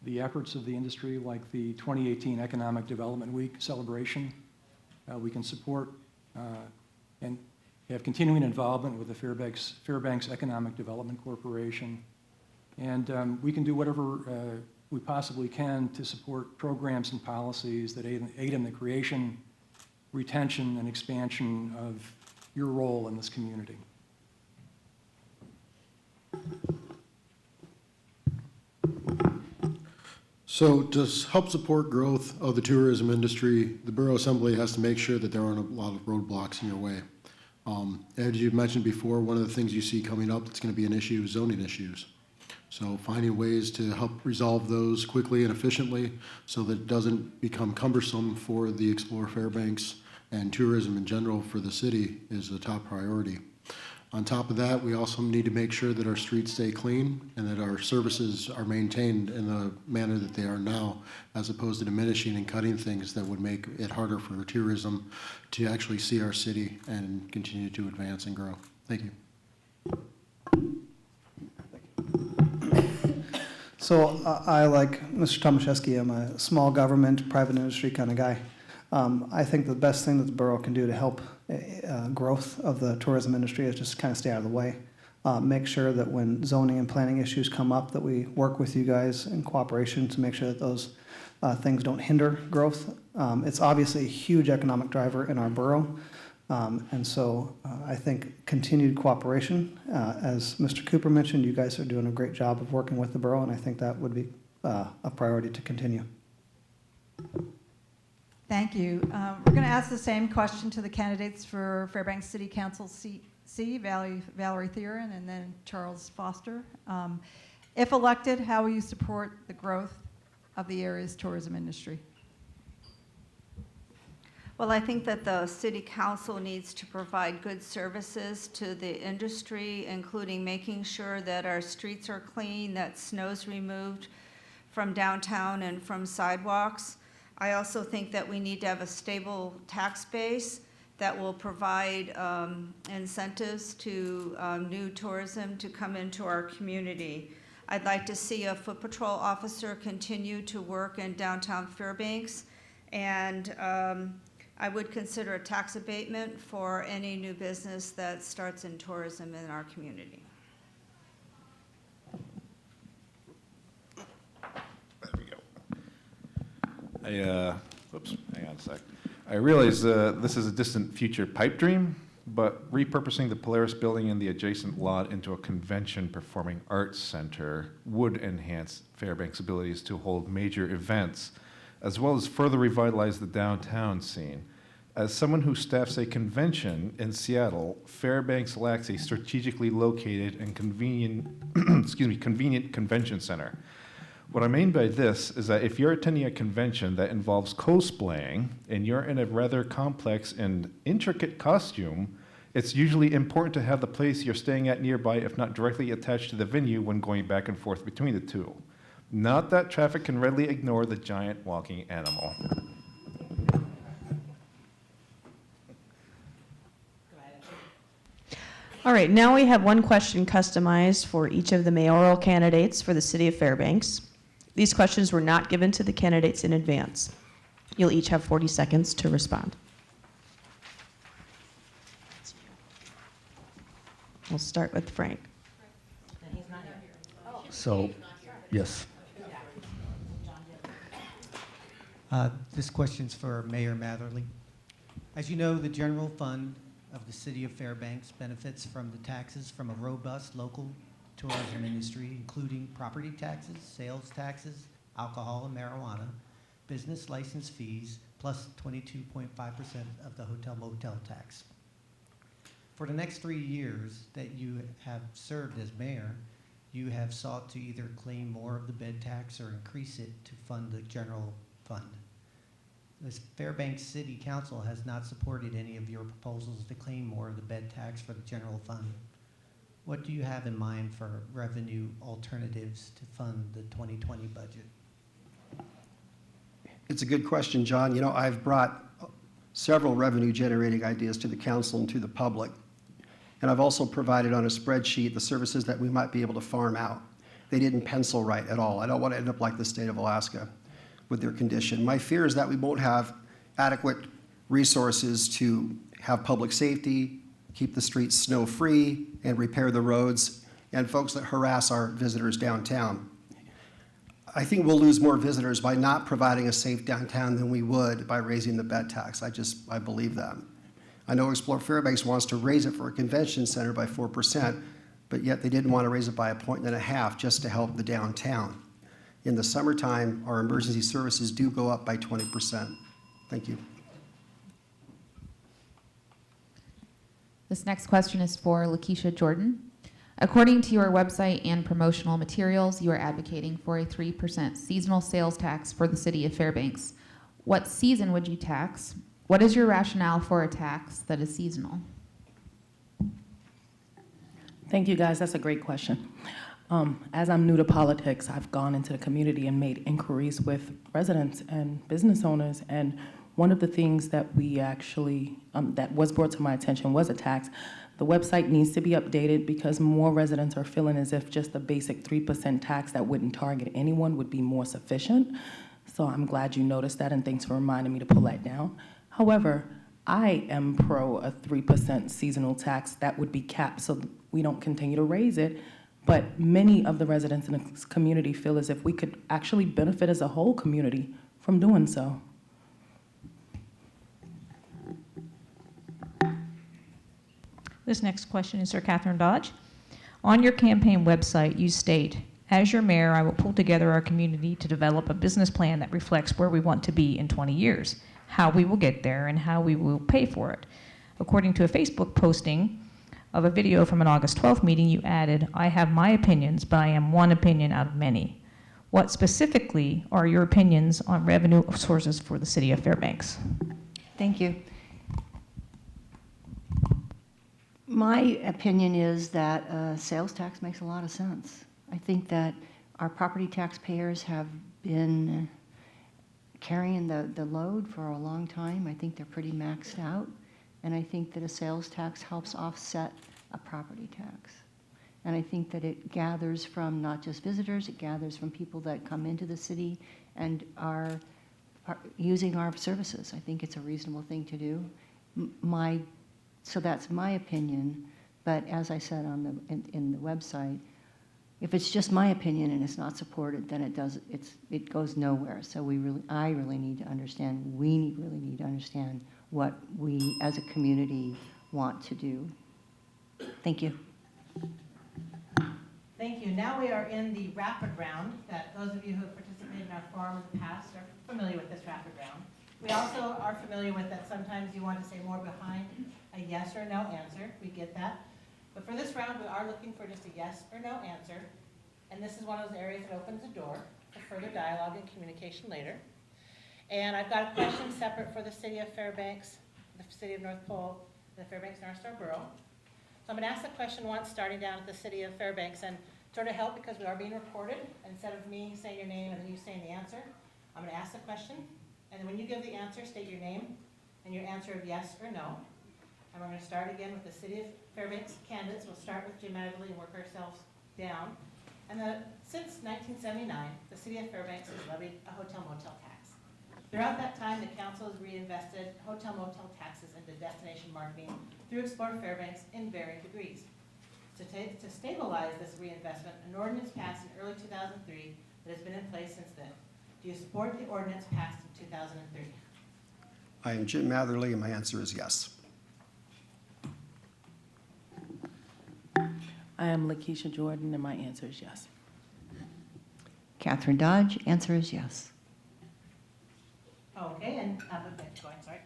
the efforts of the industry, like the 2018 Economic Development Week celebration. We can support and have continuing involvement with the Fairbanks Economic Development Corporation. And we can do whatever we possibly can to support programs and policies that aid in the creation, retention, and expansion of your role in this community. So to help support growth of the tourism industry, the Borough Assembly has to make sure that there aren't a lot of roadblocks in your way. As you mentioned before, one of the things you see coming up that's going to be an issue is zoning issues. So finding ways to help resolve those quickly and efficiently so that it doesn't become cumbersome for the Explore Fairbanks and tourism in general for the city is a top priority. On top of that, we also need to make sure that our streets stay clean and that our services are maintained in the manner that they are now, as opposed to diminishing and cutting things that would make it harder for tourism to actually see our city and continue to advance and grow. Thank you. So I, like Mr. Tomaszewski, I'm a small government, private industry kind of guy. I think the best thing that the borough can do to help growth of the tourism industry is just kind of stay out of the way. Make sure that when zoning and planning issues come up, that we work with you guys in cooperation to make sure that those things don't hinder growth. It's obviously a huge economic driver in our borough, And so I think continued cooperation, as Mr. Cooper mentioned, you guys are doing a great job of working with the borough, and I think that would be a priority to continue. Thank you. We're going to ask the same question to the candidates for Fairbanks City Council seat C, Valerie Theron, and then Charles Foster. If elected, how will you support the growth of the area's tourism industry? Well, I think that the city council needs to provide good services to the industry, including making sure that our streets are clean, that snow's removed from downtown and from sidewalks. I also think that we need to have a stable tax base that will provide incentives to new tourism to come into our community. I'd like to see a foot patrol officer continue to work in downtown Fairbanks, and I would consider a tax abatement for any new business that starts in tourism in our community. There we go. Whoops, hang on a sec. I realize this is a distant future pipe dream, but repurposing the Polaris building and the adjacent lot into a convention performing arts center would enhance Fairbanks' abilities to hold major events, as well as further revitalize the downtown scene. As someone who staffs a convention in Seattle, Fairbanks lacks a strategically located and convenient, convenient convention center. What I mean by this is that if you're attending a convention that involves cosplaying and you're in a rather complex and intricate costume, it's usually important to have the place you're staying at nearby, if not directly attached to the venue, when going back and forth between the two. Not that traffic can readily ignore the giant walking animal. All right, now we have one question customized for each of the mayoral candidates for the city of Fairbanks. These questions were not given to the candidates in advance. You'll each have 40 seconds to respond. We'll start with Frank. So, yes. This question's for Mayor Matherly. As you know, the general fund of the city of Fairbanks benefits from the taxes from a robust local tourism industry, including property taxes, sales taxes, alcohol and marijuana, business license fees, plus 22.5% of the hotel motel tax. For the next 3 years that you have served as mayor, you have sought to either claim more of the bed tax or increase it to fund the general fund. The Fairbanks City Council has not supported any of your proposals to claim more of the bed tax for the general fund. What do you have in mind for revenue alternatives to fund the 2020 budget? It's a good question, John. You know, I've brought several revenue-generating ideas to the council and to the public. And I've also provided on a spreadsheet the services that we might be able to farm out. They didn't pencil right at all. I don't want to end up like the state of Alaska with their condition. My fear is that we won't have adequate resources to have public safety, keep the streets snow-free, and repair the roads, and folks that harass our visitors downtown. I think we'll lose more visitors by not providing a safe downtown than we would by raising the bed tax. I believe that. I know Explore Fairbanks wants to raise it for a convention center by 4%, but yet they didn't want to raise it by 1.5 points just to help the downtown. In the summertime, our emergency services do go up by 20%. Thank you. This next question is for Lakeisha Jordan. According to your website and promotional materials, you are advocating for a 3% seasonal sales tax for the city of Fairbanks. What season would you tax? What is your rationale for a tax that is seasonal? Thank you, guys. That's a great question. As I'm new to politics, I've gone into the community and made inquiries with residents and business owners, and one of the things that we actually, that was brought to my attention was a tax. The website needs to be updated because more residents are feeling as if just the basic 3% tax that wouldn't target anyone would be more sufficient. So I'm glad you noticed that, and thanks for reminding me to pull that down. However, I am pro a 3% seasonal tax that would be capped so we don't continue to raise it. But many of the residents in the community feel as if we could actually benefit as a whole community from doing so. This next question is for Catherine Dodge. On your campaign website, you state, "As your mayor, I will pull together our community to develop a business plan that reflects where we want to be in 20 years, how we will get there, and how we will pay for it." According to a Facebook posting of a video from an August 12th meeting, you added, "I have my opinions, but I am one opinion out of many." What specifically are your opinions on revenue sources for the city of Fairbanks? Thank you. My opinion is that sales tax makes a lot of sense. I think that our property taxpayers have been carrying the load for a long time. I think they're pretty maxed out. And I think that a sales tax helps offset a property tax. And I think that it gathers from not just visitors, it gathers from people that come into the city and are using our services. I think it's a reasonable thing to do. So that's my opinion, but as I said in the website, if it's just my opinion and it's not supported, then it goes nowhere. So I really need to understand, we really need to understand what we as a community want to do. Thank you. Thank you. Now we are in the rapid round that those of you who have participated in our forum in the past are familiar with this rapid round. We also are familiar with that sometimes you want to say more behind a yes or no answer. We get that. But for this round, we are looking for just a yes or no answer. And this is one of those areas that opens the door for further dialogue and communication later. And I've got a question separate for the city of Fairbanks, the city of North Pole, the Fairbanks North Star Borough. So I'm going to ask the question once, starting down at the city of Fairbanks, and sort of help because we are being recorded. Instead of me saying your name and then you saying the answer, I'm going to ask the question, and then when you give the answer, state your name and your answer of yes or no. And we're going to start again with the city of Fairbanks candidates. We'll start with Jim Adderley and work ourselves down. And since 1979, the city of Fairbanks has levied a hotel-motel tax. Throughout that time, the council has reinvested hotel-motel taxes into destination marketing through Explore Fairbanks in varying degrees. To stabilize this reinvestment, an ordinance passed in early 2003 that has been in place since then. Do you support the ordinance passed in 2003? I am Jim Matherly, and my answer is yes. I am Lakeisha Jordan, and my answer is yes. Catherine Dodge, answer is yes. Okay, and go ahead, sorry.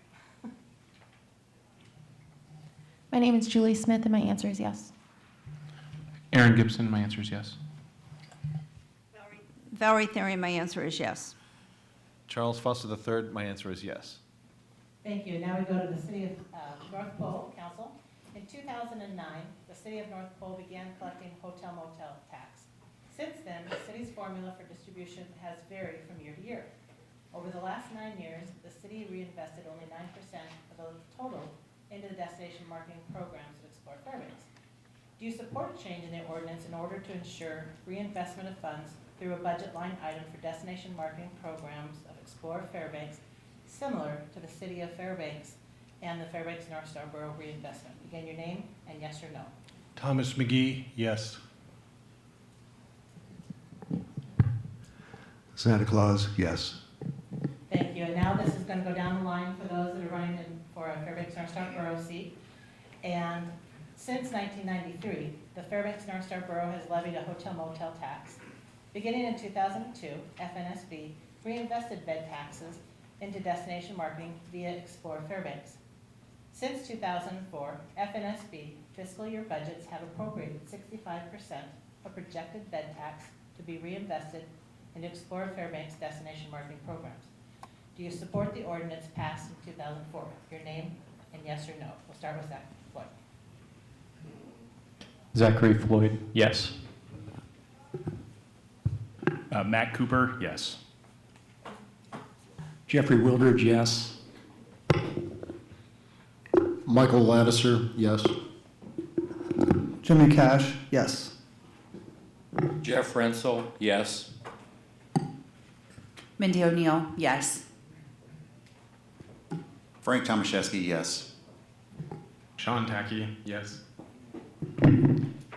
My name is Julie Smith, and my answer is yes. Aaron Gibson, my answer is yes. Valerie Theory, my answer is yes. Charles Foster III, my answer is yes. Thank you. Now we go to the city of North Pole Council. In 2009, the city of North Pole began collecting hotel-motel tax. Since then, the city's formula for distribution has varied from year to year. Over the last 9 years, the city reinvested only 9% of the total into the destination marketing programs of Explore Fairbanks. Do you support a change in the ordinance in order to ensure reinvestment of funds through a budget line item for destination marketing programs of Explore Fairbanks, similar to the city of Fairbanks and the Fairbanks North Star Borough reinvestment? Again, your name and yes or no. Thomas McGee, yes. Santa Claus, yes. Thank you. And now this is going to go down the line for those that are running for a Fairbanks North Star Borough seat. And since 1993, the Fairbanks North Star Borough has levied a hotel-motel tax. Beginning in 2002, FNSB reinvested bed taxes into destination marketing via Explore Fairbanks. Since 2004, FNSB fiscal year budgets have appropriated 65% of projected bed tax to be reinvested into Explore Fairbanks destination marketing programs. Do you support the ordinance passed in 2004? Your name and yes or no. We'll start with Zach Floyd. Zachary Floyd, yes. Matt Cooper, yes. Jeffrey Wildridge, yes. Michael Laddiser, yes. Jimmy Cash, yes. Jeff Rensel, yes. Mindy O'Neill, yes. Frank Tomaszewski, yes. Sean Tackey, yes.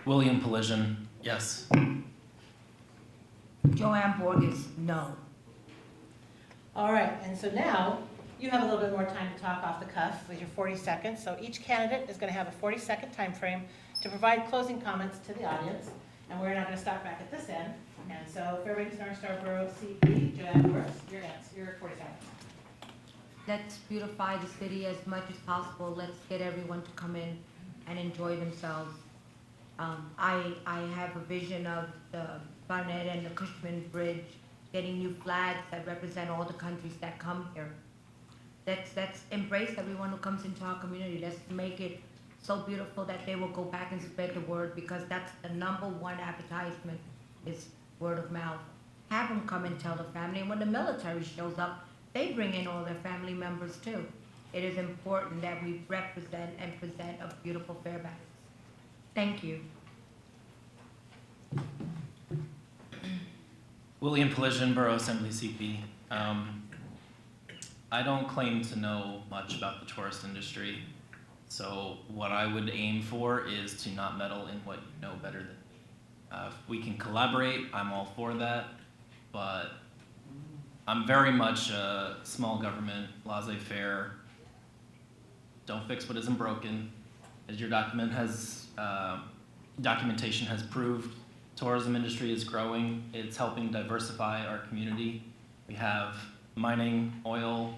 William Polizian, yes. Joanne Borges, no. All right, and so now You have a little bit more time to talk off the cuff with your 40 seconds. So each candidate is going to have a 40-second time frame to provide closing comments to the audience. And we're now going to start back at this end. And so Fairbanks North Star Borough Seat B, Joanne Morris, your 40 seconds. Let's beautify the city as much as possible. Let's get everyone to come in and enjoy themselves. I have a vision of the Barnett and the Cushman Bridge, getting new flags that represent all the countries that come here. Let's embrace everyone who comes into our community. Let's make it so beautiful that they will go back and spread the word, because that's the #1 advertisement is word of mouth. Have them come and tell the family, and when the military shows up, they bring in all their family members too. It is important that we represent and present a beautiful Fairbanks. Thank you. William Collision, Borough Assembly CP. I don't claim to know much about the tourist industry, so what I would aim for is to not meddle in what you know better than me. If we can collaborate, I'm all for that, but I'm very much a small government, laissez-faire, don't fix what isn't broken. As your documentation has proved, tourism industry is growing. It's helping diversify our community. We have mining, oil,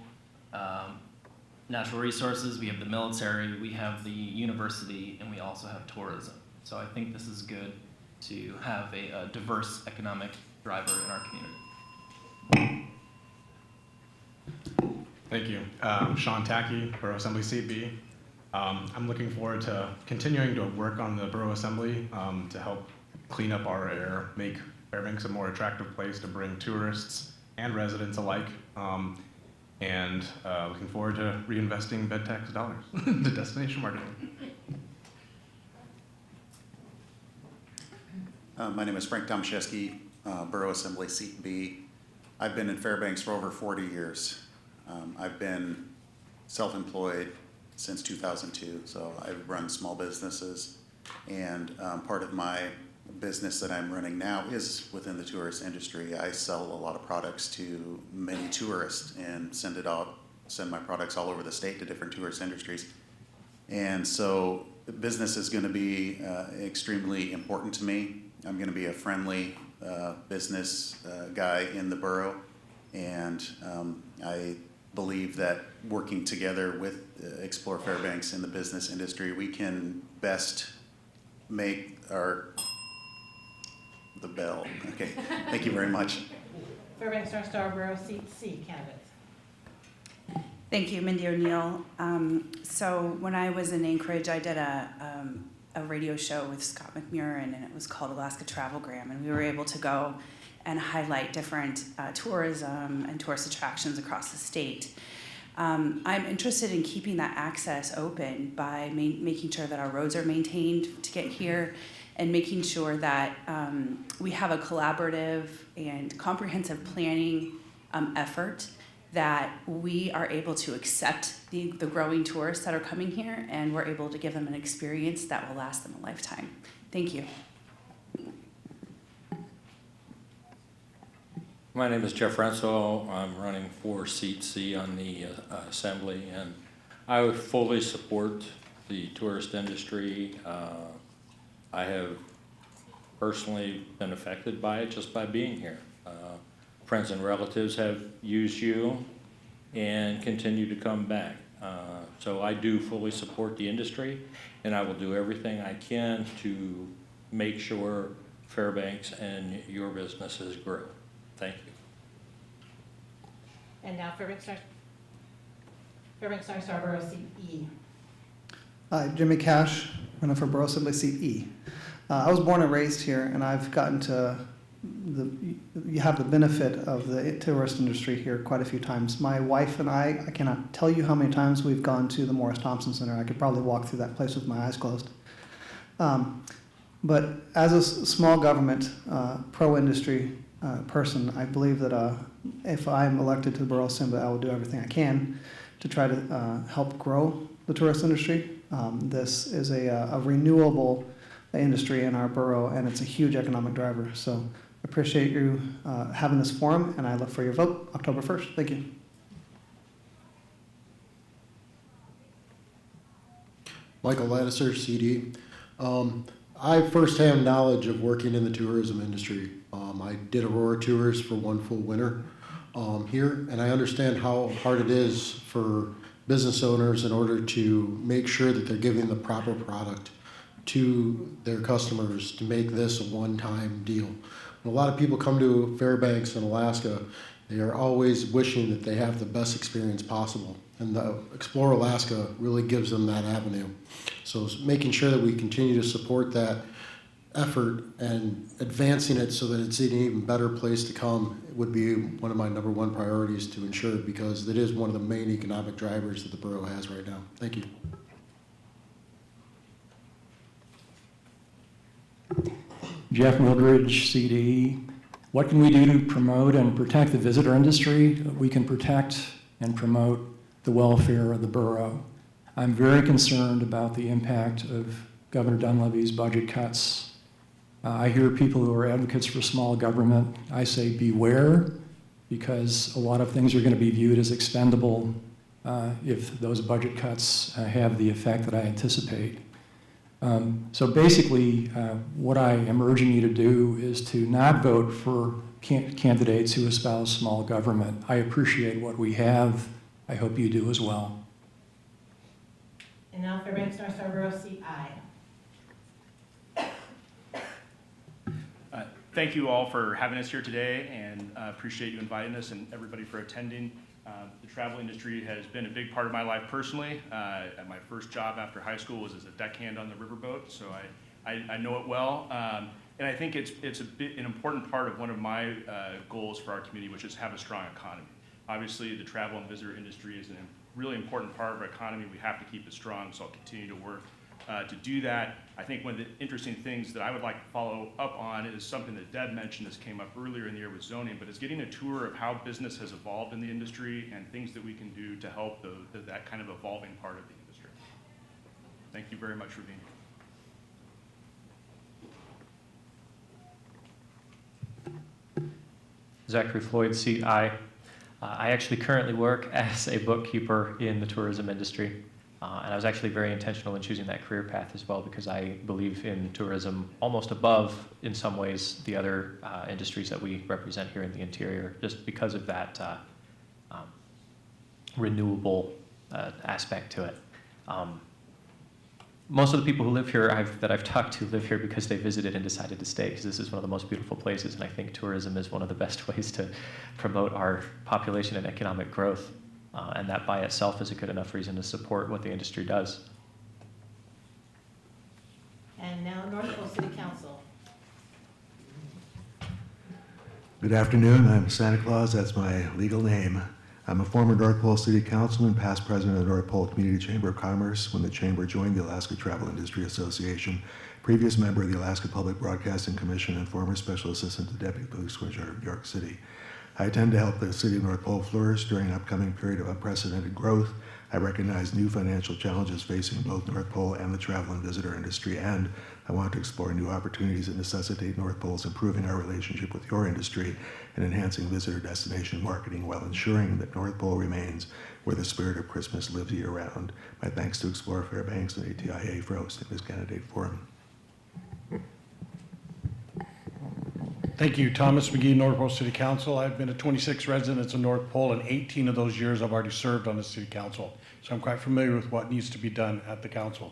natural resources, we have the military, we have the university, and we also have tourism. So I think this is good to have a diverse economic driver in our community. Thank you. Sean Tackey, Borough Assembly Seat B. I'm looking forward to continuing to work on the Borough Assembly to help clean up our air, make Fairbanks a more attractive place to bring tourists and residents alike. And looking forward to reinvesting bed tax dollars to destination marketing. My name is Frank Tomaszewski, Borough Assembly Seat B. I've been in Fairbanks for over 40 years. I've been self-employed since 2002, so I've run small businesses, and part of my business that I'm running now is within the tourist industry. I sell a lot of products to many tourists and send my products all over the state to different tourist industries. And so business is going to be extremely important to me. I'm going to be a friendly business guy in the borough, and I believe that working together with Explore Fairbanks in the business industry, we can best make the bell. Okay, thank you very much. Fairbanks North Star Borough Seat C candidates. Thank you, Mindy O'Neill. So when I was in Anchorage, I did a radio show with Scott McMurran, and it was called Alaska Travelgram, and we were able to go and highlight different tourism and tourist attractions across the state. I'm interested in keeping that access open by making sure that our roads are maintained to get here, and making sure that we have a collaborative and comprehensive planning effort, that we are able to accept the growing tourists that are coming here, and we're able to give them an experience that will last them a lifetime. Thank you. My name is Jeff Renzo. I'm running for Seat C on the Assembly, and I would fully support the tourist industry. I have personally been affected by it just by being here. Friends and relatives have used you and continue to come back. So I do fully support the industry, and I will do everything I can to make sure Fairbanks and your businesses grow. Thank you. And now Fairbanks North Star Borough Seat E. Jimmy Cash, running for Borough Assembly Seat E. I was born and raised here, and I've gotten to you have the benefit of the tourist industry here quite a few times. My wife and I cannot tell you how many times we've gone to the Morris Thompson Center. I could probably walk through that place with my eyes closed. But as a small government, pro-industry person, I believe that if I'm elected to the Borough Assembly, I will do everything I can to try to help grow the tourist industry. This is a renewable industry in our borough, and it's a huge economic driver. So I appreciate you having this forum, and I look for your vote October 1st. Thank you. Michael Lattiser, CD. I have firsthand knowledge of working in the tourism industry. I did Aurora Tours for one full winter here, and I understand how hard it is for business owners in order to make sure that they're giving the proper product to their customers to make this a one-time deal. When a lot of people come to Fairbanks in Alaska, they are always wishing that they have the best experience possible. And the Explore Alaska really gives them that avenue. So making sure that we continue to support that effort and advancing it so that it's an even better place to come would be one of my #1 priorities to ensure, because it is one of the main economic drivers that the borough has right now. Thank you. Jeff Mildridge, CD. What can we do to promote and protect the visitor industry? We can protect and promote the welfare of the borough. I'm very concerned about the impact of Governor Dunleavy's budget cuts. I hear people who are advocates for small government. I say beware, because a lot of things are going to be viewed as expendable if those budget cuts have the effect that I anticipate. So basically, what I am urging you to do is to not vote for candidates who espouse small government. I appreciate what we have. I hope you do as well. And now Fairbanks North Star Borough, seat I. Thank you all for having us here today, and appreciate you inviting us and everybody for attending. The travel industry has been a big part of my life personally. And my first job after high school was as a deckhand on the riverboat, so I know it well. And I think it's an important part of one of my goals for our community, which is have a strong economy. Obviously, the travel and visitor industry is a really important part of our economy. We have to keep it strong, so I'll continue to work to do that. I think one of the interesting things that I would like to follow up on is something that Deb mentioned. This came up earlier in the year with zoning, but it's getting a tour of how business has evolved in the industry and things that we can do to help that kind of evolving part of the industry. Thank you very much for being here. Zachary Floyd, seat I. I actually currently work as a bookkeeper in the tourism industry. And I was actually very intentional in choosing that career path as well, because I believe in tourism almost above, in some ways, the other industries that we represent here in the interior, just because of that renewable aspect to it. Most of the people who live here that I've talked to live here because they visited and decided to stay, because this is one of the most beautiful places, and I think tourism is one of the best ways to promote our population and economic growth. And that by itself is a good enough reason to support what the industry does. And now Northville City Council. Good afternoon. I'm Santa Claus. That's my legal name. I'm a former North Pole City Councilman, past president of the North Pole Community Chamber of Commerce when the chamber joined the Alaska Travel Industry Association, previous member of the Alaska Public Broadcasting Commission, and former special assistant to Deputy Police Commissioner of New York City. I intend to help the city of North Pole flourish during an upcoming period of unprecedented growth. I recognize new financial challenges facing both North Pole and the travel and visitor industry, and I want to explore new opportunities that necessitate North Pole's improving our relationship with your industry and enhancing visitor destination marketing while ensuring that North Pole remains where the spirit of Christmas lives year-round. My thanks to Explore Fairbanks and ATIA for hosting this candidate forum. Thank you. Thomas McGee, North Pole City Council. I've been to 26 residents of North Pole, and 18 of those years I've already served on the city council. So I'm quite familiar with what needs to be done at the council.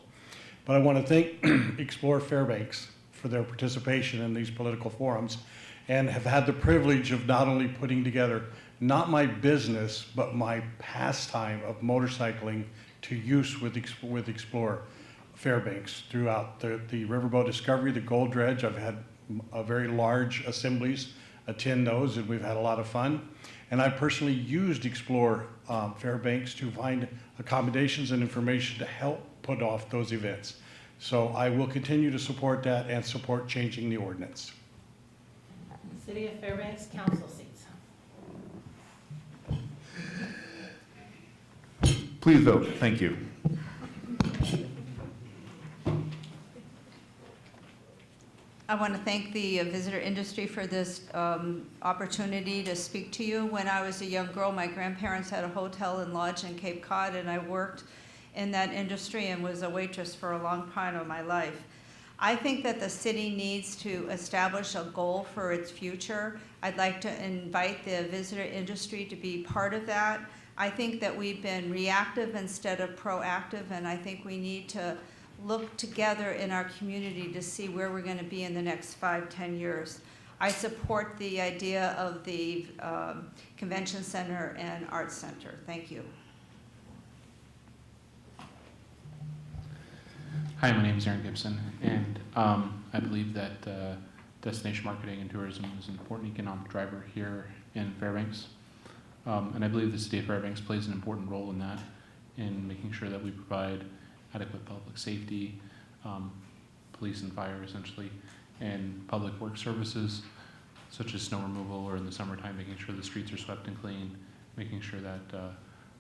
But I want to thank Explore Fairbanks for their participation in these political forums, and have had the privilege of not only putting together not my business, but my pastime of motorcycling to use with Explore Fairbanks throughout the riverboat discovery, the Gold Dredge. I've had very large assemblies attend those, and we've had a lot of fun. And I personally used Explore Fairbanks to find accommodations and information to help put off those events. So I will continue to support that and support changing the ordinance. City of Fairbanks Council seats. Please vote. Thank you. I want to thank the visitor industry for this opportunity to speak to you. When I was a young girl, my grandparents had a hotel and lodge in Cape Cod, and I worked in that industry and was a waitress for a long part of my life. I think that the city needs to establish a goal for its future. I'd like to invite the visitor industry to be part of that. I think that we've been reactive instead of proactive, and I think we need to look together in our community to see where we're going to be in the next 5-10 years. I support the idea of the Convention Center and Arts Center. Thank you. Hi, my name is Aaron Gibson, and I believe that destination marketing and tourism is an important economic driver here in Fairbanks. And I believe the city of Fairbanks plays an important role in that, in making sure that we provide adequate public safety, police and fire essentially, and public work services such as snow removal, or in the summertime making sure the streets are swept and clean, making sure that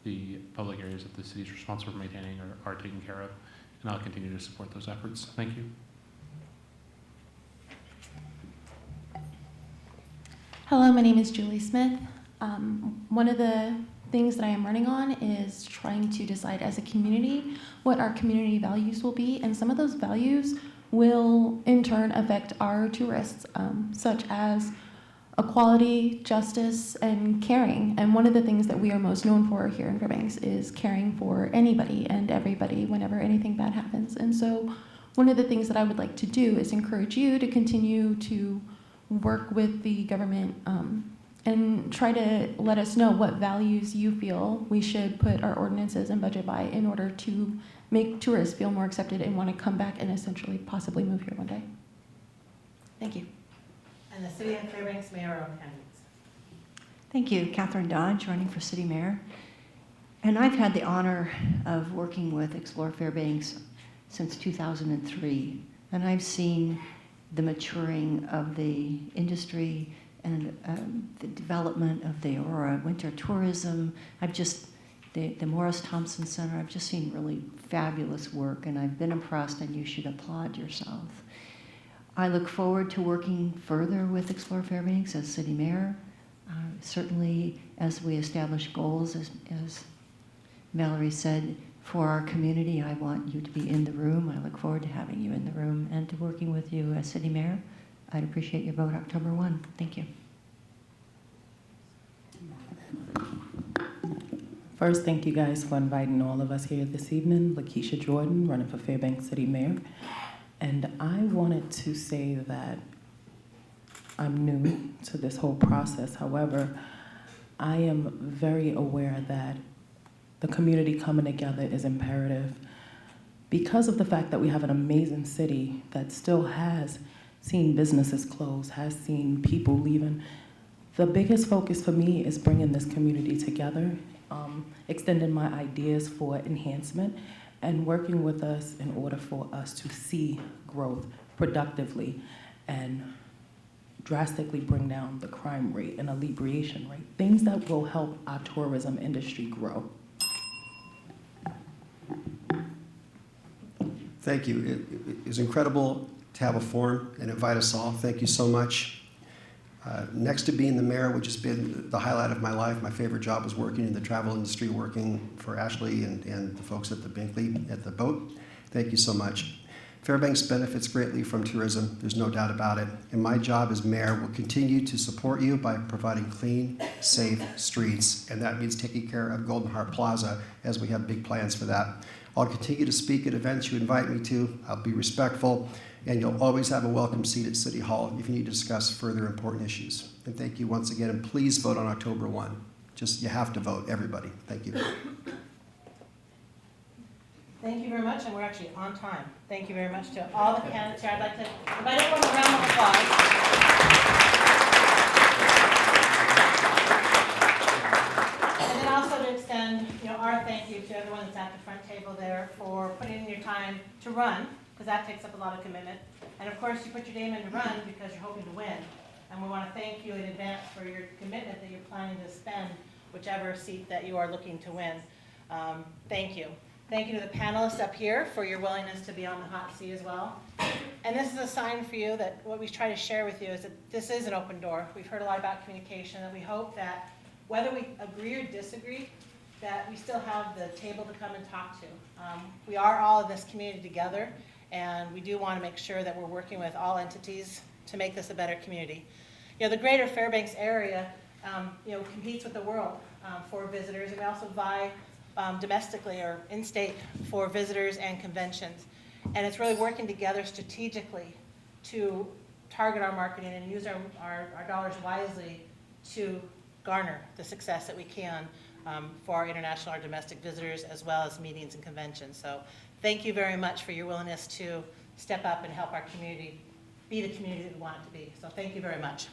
the public areas that the city is responsible for maintaining are taken care of. And I'll continue to support those efforts. Thank you. Hello, my name is Julie Smith. One of the things that I am running on is trying to decide as a community what our community values will be, and some of those values will in turn affect our tourists, such as equality, justice, and caring. And one of the things that we are most known for here in Fairbanks is caring for anybody and everybody whenever anything bad happens. And so one of the things that I would like to do is encourage you to continue to work with the government and try to let us know what values you feel we should put our ordinances and budget by in order to make tourists feel more accepted and want to come back and essentially possibly move here one day. Thank you. And the city of Fairbanks mayoral candidates. Thank you. Catherine Dodge, running for city mayor. And I've had the honor of working with Explore Fairbanks since 2003. And I've seen the maturing of the industry and the development of the Aurora winter tourism. The Morris Thompson Center, I've just seen really fabulous work, and I've been impressed, and you should applaud yourself. I look forward to working further with Explore Fairbanks as city mayor. Certainly, as we establish goals, as Valerie said, for our community, I want you to be in the room. I look forward to having you in the room and to working with you as city mayor. I'd appreciate your vote October 1. Thank you. First, thank you guys for inviting all of us here this evening. Lakeisha Jordan, running for Fairbanks City Mayor. And I wanted to say that I'm new to this whole process. However, I am very aware that the community coming together is imperative because of the fact that we have an amazing city that still has seen businesses close, has seen people leaving. The biggest focus for me is bringing this community together, extending my ideas for enhancement, and working with us in order for us to see growth productively and drastically bring down the crime rate and inebriation rate, things that will help our tourism industry grow. Thank you. It is incredible to have a forum and invite us all. Thank you so much. Next to being the mayor, which has been the highlight of my life, my favorite job was working in the travel industry, working for Ashley and the folks at the Binkley at the boat. Thank you so much. Fairbanks benefits greatly from tourism, there's no doubt about it. And my job as mayor will continue to support you by providing clean, safe streets. And that means taking care of Golden Heart Plaza, as we have big plans for that. I'll continue to speak at events you invite me to. I'll be respectful. And you'll always have a welcome seat at City Hall if you need to discuss further important issues. And thank you once again, and please vote on October 1. You have to vote, everybody. Thank you. Thank you very much, and we're actually on time. Thank you very much to all the candidates here. I'd like to invite everyone a round of applause. And then also to extend, our thank you to everyone that's at the front table there for putting in your time to run, because that takes up a lot of commitment. And of course, you put your name in to run because you're hoping to win. And we want to thank you in advance for your commitment that you're planning to spend whichever seat that you are looking to win. Thank you. Thank you to the panelists up here for your willingness to be on the hot seat as well. And this is a sign for you that what we try to share with you is that this is an open door. We've heard a lot about communication, and we hope that whether we agree or disagree, that we still have the table to come and talk to. We are all in this community together, and we do want to make sure that we're working with all entities to make this a better community. You know, the greater Fairbanks area, competes with the world for visitors, and we also vie domestically or in-state for visitors and conventions. And it's really working together strategically to target our marketing and use our dollars wisely to garner the success that we can for our international or domestic visitors, as well as meetings and conventions. So thank you very much for your willingness to step up and help our community be the community that we want it to be. So thank you very much.